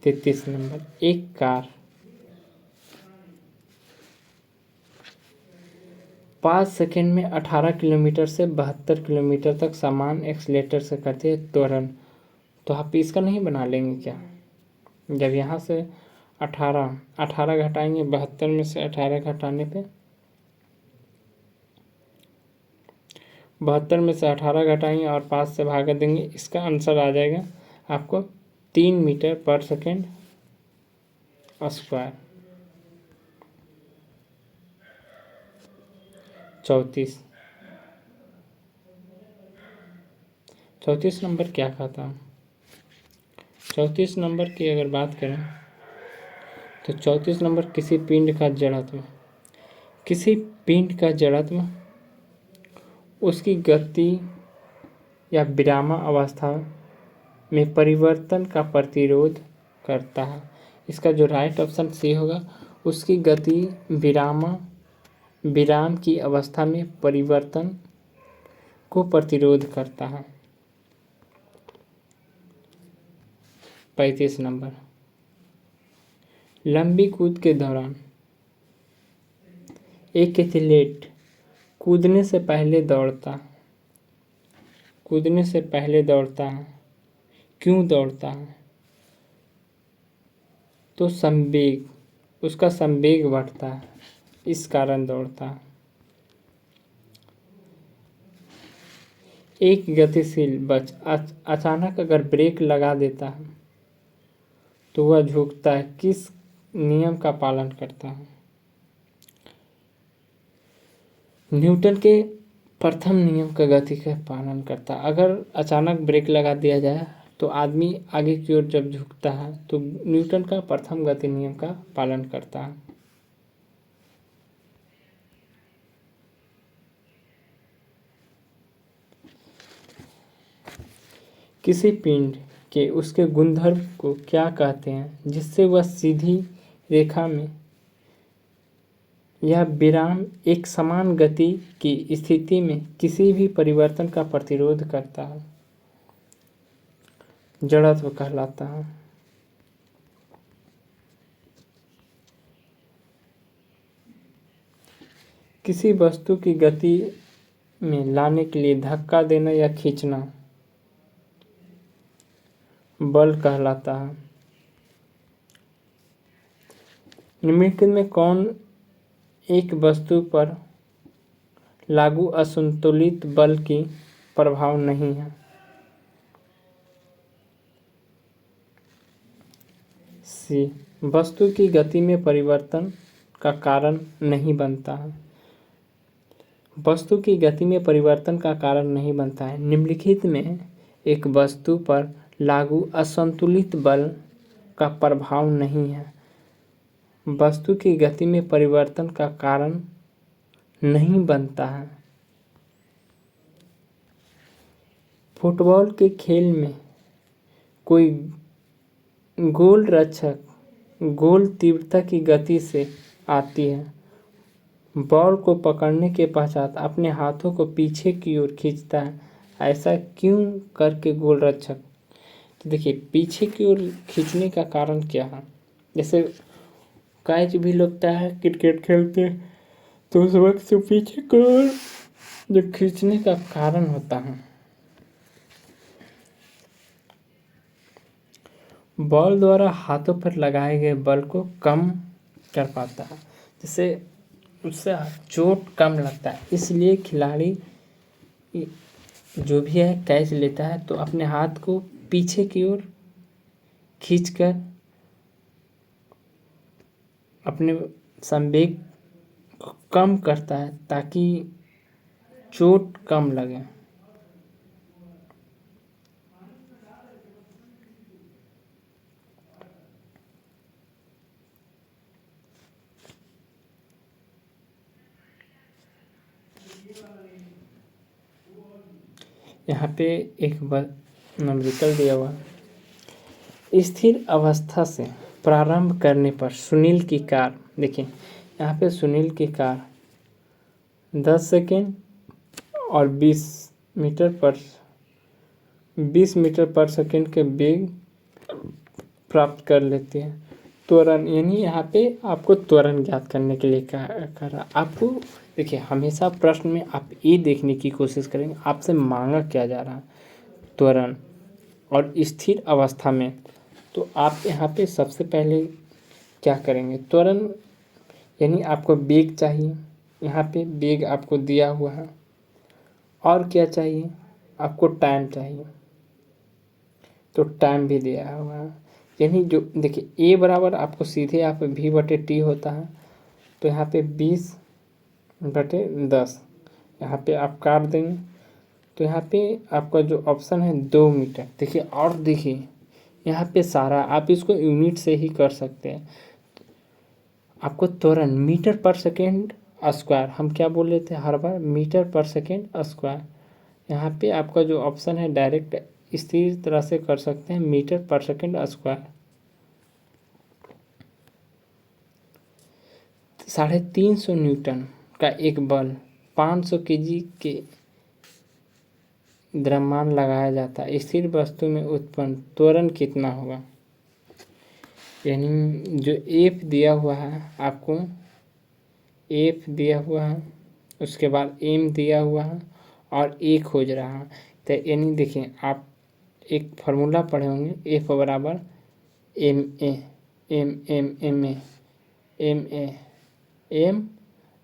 33 नंबर, एक कार 5 सेकंड में 18 किलोमीटर से 72 किलोमीटर तक समान एक्सीलेटर से करती है त्वरण। तो आप इसका नहीं बना लेंगे क्या? जब यहाँ से 18 घटाएंगे, 72 में से 18 घटाने पे 72 में से 18 घटाएंगे और 5 से भागा देंगे, इसका आंसर आ जाएगा आपको 3 मीटर पर सेकेंड स्क्वायर। 34 नंबर क्या कहता हूँ? 34 नंबर की अगर बात करें तो 34 नंबर किसी पिंड का जड़त्व, किसी पिंड का जड़त्व उसकी गति या विरामावस्था में परिवर्तन का प्रतिरोध करता है। इसका जो राइट ऑप्शन सी होगा, उसकी गति विराम की अवस्था में परिवर्तन को प्रतिरोध करता है। 35 नंबर, लंबी कूद के दौरान एक एथलीट कूदने से पहले दौड़ता है। क्यों दौड़ता है? तो उसका संवेग बढ़ता है, इस कारण दौड़ता है। एक गतिशील बच अचानक अगर ब्रेक लगा देता है तो वह झुकता है, किस नियम का पालन करता है? न्यूटन के प्रथम नियम का गति का पालन करता है। अगर अचानक ब्रेक लगा दिया जाए तो आदमी आगे की ओर जब झुकता है तो न्यूटन का प्रथम गति नियम का पालन करता है। किसी पिंड के उसके गुणधर्म को क्या कहते हैं जिससे वह सीधी रेखा में यह विराम एक समान गति की स्थिति में किसी भी परिवर्तन का प्रतिरोध करता है? जड़त्व कहलाता है। किसी वस्तु की गति में लाने के लिए धक्का देना या खींचना बल कहलाता है। निम्नलिखित में कौन एक वस्तु पर लागू असंतुलित बल की प्रभाव नहीं है? सी, वस्तु की गति में परिवर्तन का कारण नहीं बनता है। वस्तु की गति में परिवर्तन का कारण नहीं बनता है। निम्नलिखित में एक वस्तु पर लागू असंतुलित बल का प्रभाव नहीं है। वस्तु की गति में परिवर्तन का कारण नहीं बनता है। फुटबॉल के खेल में कोई गोल रक्षक गोल तीव्रता की गति से आती है, बॉल को पकड़ने के पश्चात अपने हाथों को पीछे की ओर खींचता है। ऐसा क्यों करके गोल रक्षक? तो देखिए, पीछे की ओर खींचने का कारण क्या है? जैसे कैच भी लगता है क्रिकेट खेलते तो उस वक्त पीछे की ओर जो खींचने का कारण होता है, बॉल द्वारा हाथों पर लगाए गए बल को कम कर पाता है, जिससे उससे चोट कम लगता है। इसलिए खिलाड़ी जो भी है कैच लेता है तो अपने हाथ को पीछे की ओर खींचकर अपने संवेग को कम करता है ताकि चोट कम लगे। यहाँ पे एक न्यूमेरिकल दिया हुआ, स्थिर अवस्था से प्रारंभ करने पर सुनील की कार, देखिए यहाँ पे सुनील की कार 10 सेकेंड और 20 मीटर पर सेकेंड के वेग प्राप्त कर लेते हैं। त्वरण यानी यहाँ पे आपको त्वरण ज्ञात करने के लिए कह रहा आपको। देखिए हमेशा प्रश्न में आप ये देखने की कोशिश करेंगे आपसे मांगा क्या जा रहा है, त्वरण और स्थिर अवस्था में। तो आप यहाँ पे सबसे पहले क्या करेंगे, त्वरण यानी आपको वेग चाहिए, यहाँ पे वेग आपको दिया हुआ है, और क्या चाहिए आपको टाइम चाहिए, तो टाइम भी दिया हुआ है। यानी जो देखिए ए बराबर आपको सीधे यहाँ पे भी बटे टी होता है, तो यहाँ पे 20/10 यहाँ पे आप काट देंगे, तो यहाँ पे आपका जो ऑप्शन है 2 मीटर। देखिए और देखिए यहाँ पे सारा आप इसको यूनिट से ही कर सकते हैं। आपको त्वरण मीटर पर सेकेंड स्क्वायर, हम क्या बोल रहे थे हर बार, मीटर पर सेकेंड स्क्वायर। यहाँ पे आपका जो ऑप्शन है डायरेक्ट इसी तरह से कर सकते हैं, मीटर पर सेकेंड स्क्वायर। 350 न्यूटन का एक बल 500 केजी के द्रव्यमान लगाया जाता है, स्थिर वस्तु में उत्पन्न त्वरण कितना होगा। यानी जो एफ दिया हुआ है आपको, एफ दिया हुआ है, उसके बाद एम दिया हुआ है और ए खोज रहा है। तो यानी देखिए आप एक फार्मूला पढ़े होंगे, एफ बराबर m a m m m a m a m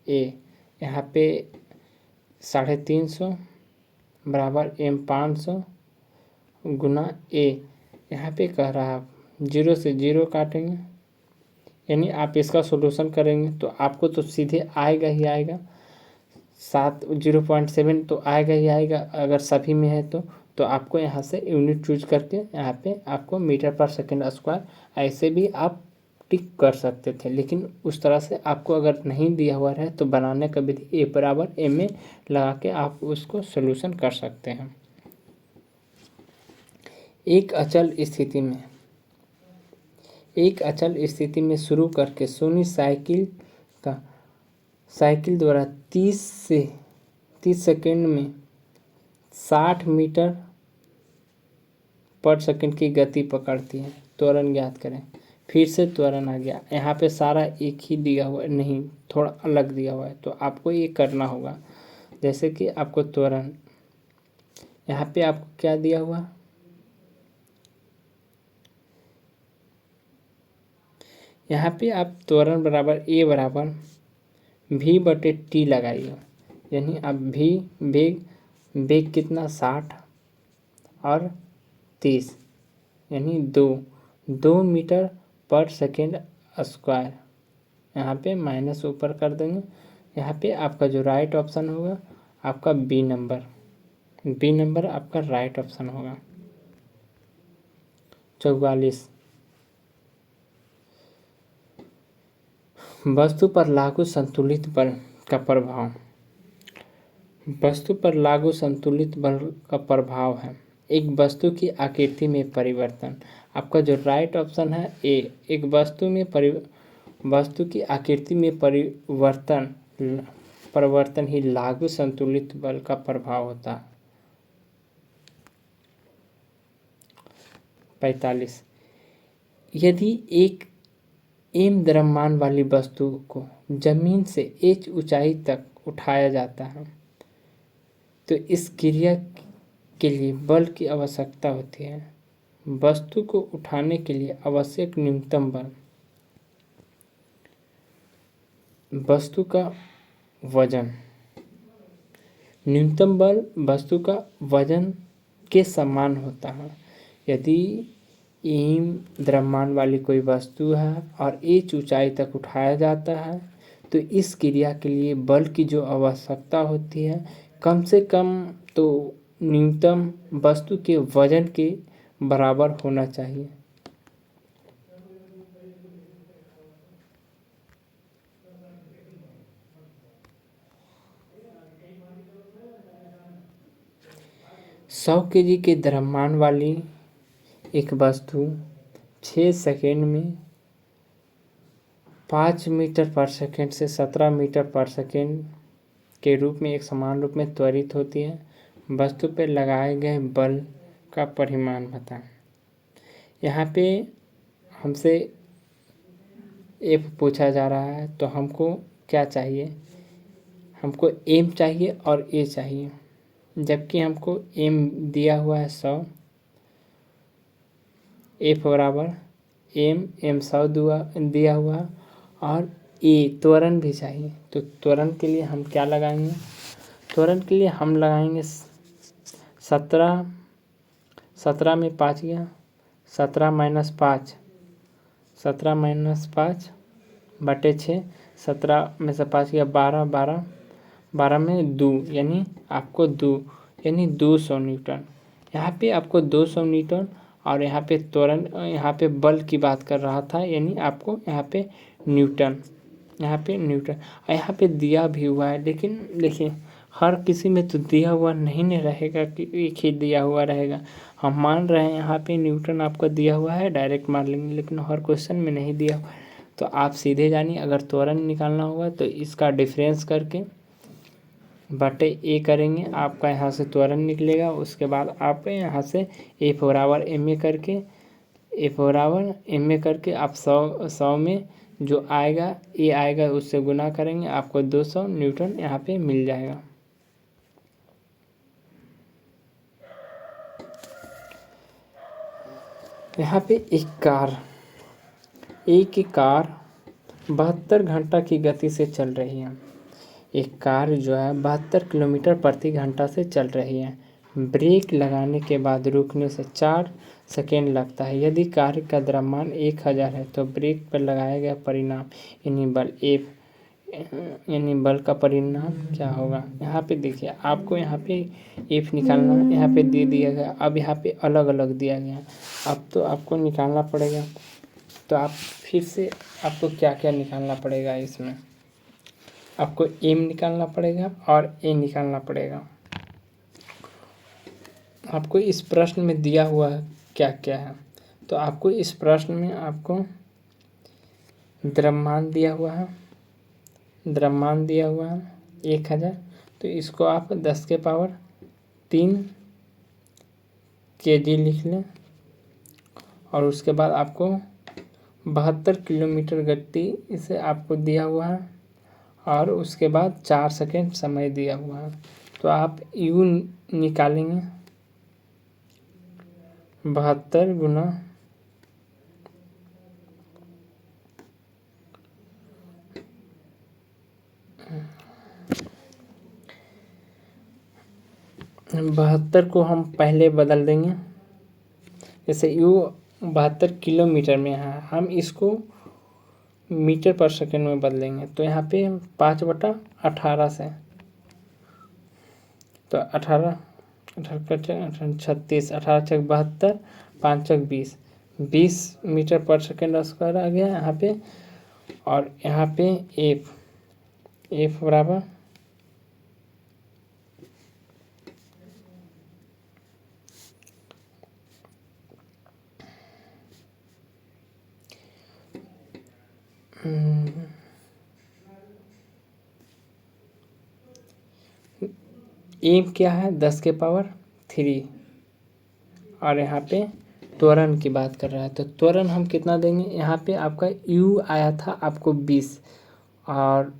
a. यहाँ पे 350 बराबर एम 500 गुना ए। यहाँ पे कह रहा है 0 से 0 काटेंगे, यानी आप इसका सॉल्यूशन करेंगे तो आपको तो सीधे आएगा ही आएगा 0.7 तो आएगा ही आएगा अगर सभी में है तो आपको यहाँ से यूनिट चूज करके यहाँ पे आपको मीटर पर सेकेंड स्क्वायर ऐसे भी आप टिक कर सकते थे, लेकिन उस तरह से आपको अगर नहीं दिया हुआ है तो बनाने का विधि ए बराबर एम ए लगा के आप उसको सोल्यूशन कर सकते हैं। एक अचल स्थिति में शुरू करके सोनी साइकिल द्वारा 30 सेकेंड में 60 मीटर पर सेकेंड की गति पकड़ती है। त्वरण ज्ञात करें। फिर से त्वरण आ गया, यहाँ पे सारा एक ही दिया हुआ नहीं, थोड़ा अलग दिया हुआ है, तो आपको ये करना होगा। जैसे कि आपको त्वरण यहाँ पे आपको क्या दिया हुआ, यहाँ पे आप त्वरण बराबर ए बराबर भी बटे टी लगाइए। यानी आप भी वेग कितना 60 और 30 यानी 2 मीटर पर सेकेंड स्क्वायर। यहाँ पे माइनस ऊपर कर देंगे। यहाँ पे आपका जो राइट ऑप्शन होगा आपका बी नंबर आपका राइट ऑप्शन होगा। 44 वस्तु पर लागू संतुलित बल का प्रभाव। वस्तु पर लागू संतुलित बल का प्रभाव है एक वस्तु की आकृति में परिवर्तन। आपका जो राइट ऑप्शन है ए, एक वस्तु की आकृति में परिवर्तन ही लागू संतुलित बल का प्रभाव होता है। 45 यदि एक एम द्रव्यमान वाली वस्तु को जमीन से h ऊंचाई तक उठाया जाता है तो इस क्रिया के लिए बल की आवश्यकता होती है। वस्तु को उठाने के लिए आवश्यक न्यूनतम बल वस्तु का वजन, न्यूनतम बल वस्तु का वजन के समान होता है। यदि एम द्रव्यमान वाली कोई वस्तु है और h ऊंचाई तक उठाया जाता है तो इस क्रिया के लिए बल की जो आवश्यकता होती है कम से कम तो न्यूनतम वस्तु के वजन के बराबर होना चाहिए। सौ केजी के द्रव्यमान वाली एक वस्तु 6 सेकेंड में 5 मीटर पर सेकेंड से 17 मीटर पर सेकेंड के रूप में एक समान रूप में त्वरित होती है। वस्तु पर लगाए गए बल का परिमाण बताएं। यहाँ पे हमसे एफ पूछा जा रहा है, तो हमको क्या चाहिए, हमको एम चाहिए और ए चाहिए। जबकि हमको एम दिया हुआ है 100, एफ बराबर एम 100 दिया हुआ है, और ए त्वरण भी चाहिए। तो त्वरण के लिए हम क्या लगाएंगे, त्वरण के लिए हम लगाएंगे 17 में 5 गया, 17 माइनस 5, 17 - 5 बटे 6, 17 में से 5 गया 12, 12 में 2, यानी आपको 2, यानी 200 न्यूटन। यहाँ पे आपको 200 न्यूटन, और यहाँ पे त्वरण, यहाँ पे बल की बात कर रहा था, यानी आपको यहाँ पे न्यूटन, यहाँ पे न्यूटन, और यहाँ पे दिया भी हुआ है। लेकिन देखिए हर किसी में तो दिया हुआ नहीं न रहेगा कि एक ही दिया हुआ रहेगा। हम मान रहे हैं यहाँ पे न्यूटन आपको दिया हुआ है, डायरेक्ट मान लेंगे, लेकिन हर क्वेश्चन में नहीं दिया हुआ है। तो आप सीधे जानिए, अगर त्वरण निकालना होगा तो इसका डिफरेंस करके बटे ए करेंगे, आपका यहाँ से त्वरण निकलेगा। उसके बाद आप यहाँ से एफ बराबर एम ए करके आप 100 में जो आएगा ए आएगा उससे गुना करेंगे, आपको 200 न्यूटन यहाँ पे मिल जाएगा। यहाँ पे एक कार 72 घंटा की गति से चल रही है। एक कार जो है 72 किलोमीटर प्रति घंटा से चल रही है। ब्रेक लगाने के बाद रुकने से 4 सेकेंड लगता है। यदि कार का द्रव्यमान 1000 है तो ब्रेक पर लगाया गया परिणाम यानी बल का परिणाम क्या होगा। यहाँ पे देखिए आपको यहाँ पे एफ निकालना, यहाँ पे दे दिया गया, अब यहाँ पे अलग अलग दिया गया, अब तो आपको निकालना पड़ेगा। तो आप फिर से आपको क्या क्या निकालना पड़ेगा, इसमें आपको एम निकालना पड़ेगा और ए निकालना पड़ेगा। आपको इस प्रश्न में दिया हुआ क्या क्या है, तो आपको इस प्रश्न में आपको द्रव्यमान दिया हुआ है, 1000, तो इसको आप 10⁻³ kg लिख लें। और उसके बाद आपको 72 किलोमीटर गति इसे आपको दिया हुआ है, और उसके बाद 4 सेकेंड समय दिया हुआ है। तो आप यू निकालेंगे, 72 गुना 72 को हम पहले बदल देंगे, जैसे यू 72 किलोमीटर में है, हम इसको मीटर पर सेकेंड में बदलेंगे। तो यहाँ पे 5/18 से, तो 18 36, 18×6 = 72, 5×6 = 20 मीटर पर सेकेंड स्क्वायर आ गया यहाँ पे। और यहाँ पे एफ बराबर एम क्या है 10⁻³ और यहाँ पे त्वरण की बात कर रहा है। तो त्वरण हम कितना देंगे, यहाँ पे आपका यू आया था आपको 20, और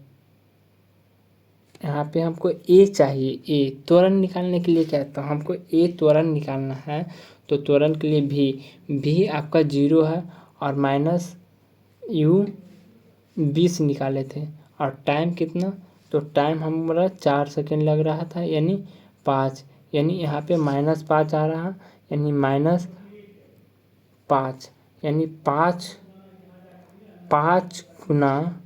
यहाँ पे हमको ए चाहिए। ए त्वरण निकालने के लिए क्या है, तो हमको ए त्वरण निकालना है। तो त्वरण के लिए भी आपका 0 है, और माइनस यू 20 निकाले थे। और टाइम कितना, तो टाइम हमारा 4 सेकेंड लग रहा था, यानी 5, यानी यहाँ पे -5 आ रहा, यानी -5, यानी 5 गुना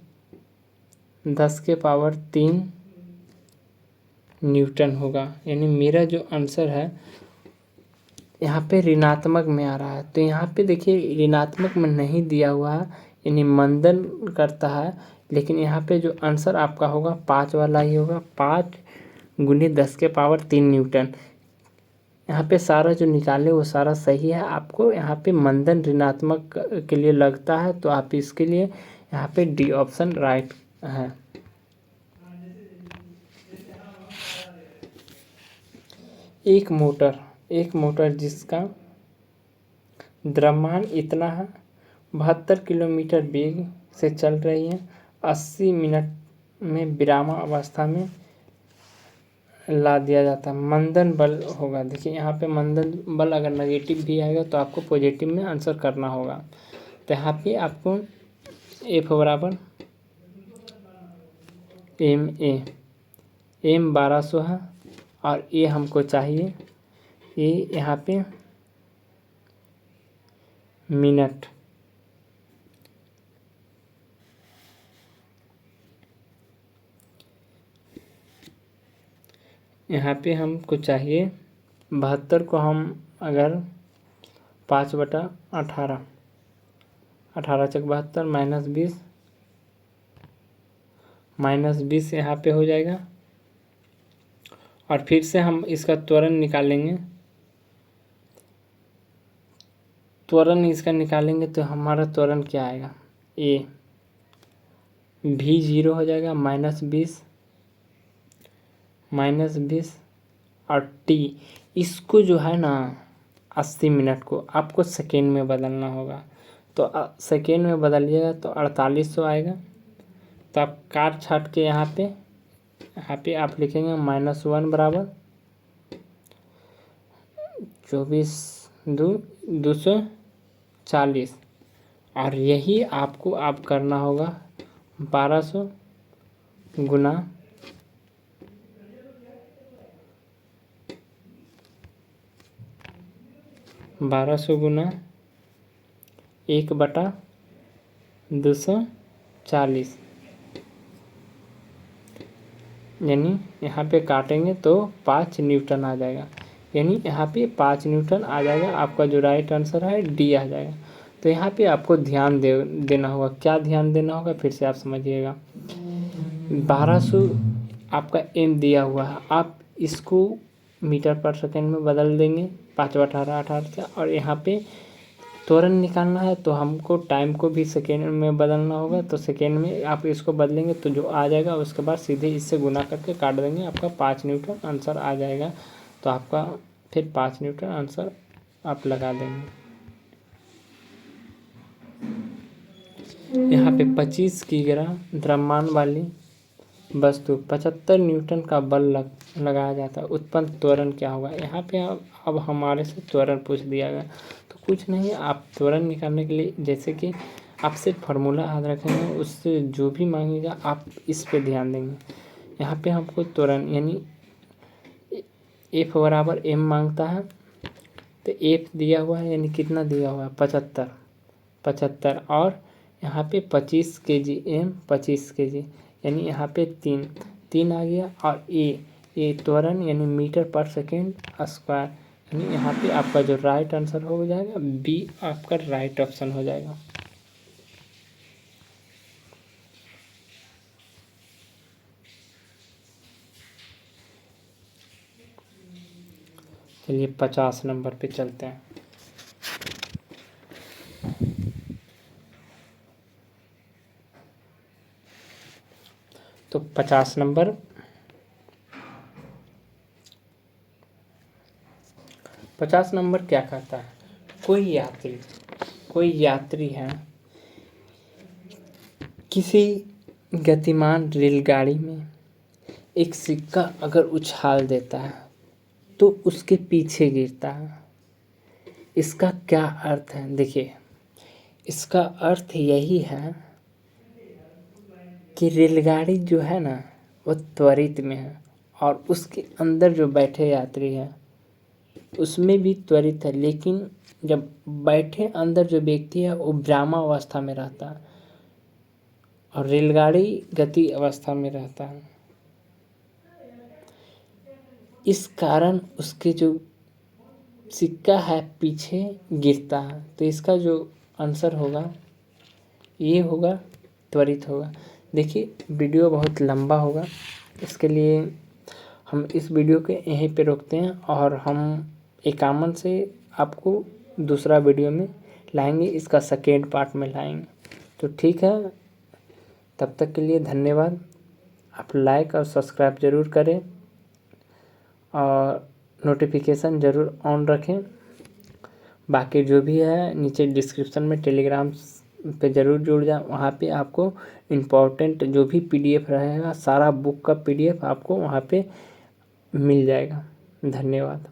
10⁻³ न्यूटन होगा। यानी मेरा जो आंसर है यहाँ पे ऋणात्मक में आ रहा है। तो यहाँ पे देखिए ऋणात्मक में नहीं दिया हुआ है, यानी मंदन करता है, लेकिन यहाँ पे जो आंसर आपका होगा 5 वाला ही होगा, 5 × 10⁻³ न्यूटन। यहाँ पे सारा जो निकाले वो सारा सही है। आपको यहाँ पे मंदन ऋणात्मक के लिए लगता है, तो आप इसके लिए यहाँ पे डी ऑप्शन राइट है। एक मोटर जिसका द्रव्यमान इतना है, 72 किलोमीटर वेग से चल रही है, 80 मिनट में विरामावस्था में ला दिया जाता है। मंदन बल होगा, देखिए यहाँ पे मंदन बल अगर नेगेटिव भी आएगा तो आपको पॉजिटिव में आंसर करना होगा। तो यहाँ पे आपको एफ बराबर एम 1200 है और ए हमको चाहिए, ए यहाँ पे मिनट, यहाँ पे हमको चाहिए 72 को हम अगर 5/18, 18 चक 72 -20 यहाँ पे हो जाएगा। और फिर से हम इसका त्वरण निकालेंगे, त्वरण इसका निकालेंगे तो हमारा त्वरण क्या आएगा, ए भी 0 हो जाएगा, -20 और टी, इसको जो है ना 80 मिनट को आपको सेकेंड में बदलना होगा। तो सेकेंड में बदलिएगा तो 4800 आएगा। तो आप काट छाट के यहाँ पे आप लिखेंगे -1 बराबर 24×240 और यही आपको आप करना होगा 1200 गुना 1/240, यानी यहाँ पे काटेंगे तो 5 न्यूटन आ जाएगा, यानी यहाँ पे 5 न्यूटन आ जाएगा। आपका जो राइट आंसर है डी आ जाएगा। तो यहाँ पे आपको ध्यान देना होगा, क्या ध्यान देना होगा फिर से आप समझिएगा। 1200 आपका एम दिया हुआ है, आप इसको मीटर पर सेकेंड में बदल देंगे 5/18 से, और यहाँ पे त्वरण निकालना है तो हमको टाइम को भी सेकेंड में बदलना होगा। तो सेकेंड में आप इसको बदलेंगे तो जो आ जाएगा उसके बाद सीधे इससे गुना करके काट देंगे, आपका 5 न्यूटन आंसर आ जाएगा। तो आपका फिर 5 न्यूटन आंसर आप लगा देंगे। यहाँ पे 25 किग्रा द्रव्यमान वाली वस्तु 75 न्यूटन का बल लगाया जाता है, उत्पन्न त्वरण क्या होगा। यहाँ पे अब हमारे से त्वरण पूछ दिया गया, तो कुछ नहीं, आप त्वरण निकालने के लिए जैसे कि आपसे फार्मूला याद रखेंगे, उससे जो भी मांगेगा आप इस पे ध्यान देंगे। यहाँ पे हमको त्वरण यानी एफ बराबर एम मांगता है, तो एफ दिया हुआ है यानी कितना दिया हुआ है 75 और यहाँ पे 25 kg एम 25 kg, यानी यहाँ पे 3 आ गया। और ए त्वरण यानी मीटर पर सेकेंड स्क्वायर, यानी यहाँ पे आपका जो राइट आंसर हो जाएगा बी आपका राइट ऑप्शन हो जाएगा। चलिए 50 नंबर पे चलते हैं। तो 50 नंबर, क्या कहता है, कोई यात्री है किसी गतिमान रेलगाड़ी में एक सिक्का अगर उछाल देता है तो उसके पीछे गिरता है। इसका क्या अर्थ है, देखिए इसका अर्थ यही है कि रेलगाड़ी जो है ना वो त्वरित में है और उसके अंदर जो बैठे यात्री है उसमें भी त्वरित है, लेकिन जब बैठे अंदर जो व्यक्ति है वो विरामावस्था में रहता है और रेलगाड़ी गति अवस्था में रहता है। इस कारण उसके जो सिक्का है पीछे गिरता है। तो इसका जो आंसर होगा ये होगा, त्वरित होगा। देखिए वीडियो बहुत लंबा होगा, इसके लिए हम इस वीडियो के यहीं पे रोकते हैं और हम 51 से आपको दूसरा वीडियो में लाएंगे, इसका सेकेंड पार्ट में लाएंगे। तो ठीक है, तब तक के लिए धन्यवाद। आप लाइक और सब्सक्राइब ज़रूर करें और नोटिफिकेशन ज़रूर ऑन रखें। बाकी जो भी है नीचे डिस्क्रिप्शन में टेलीग्राम पे ज़रूर जुड़ जाएं। वहाँ पे आपको इम्पोर्टेंट जो भी PDF रहेगा सारा बुक का PDF आपको वहाँ पे मिल जाएगा। धन्यवाद।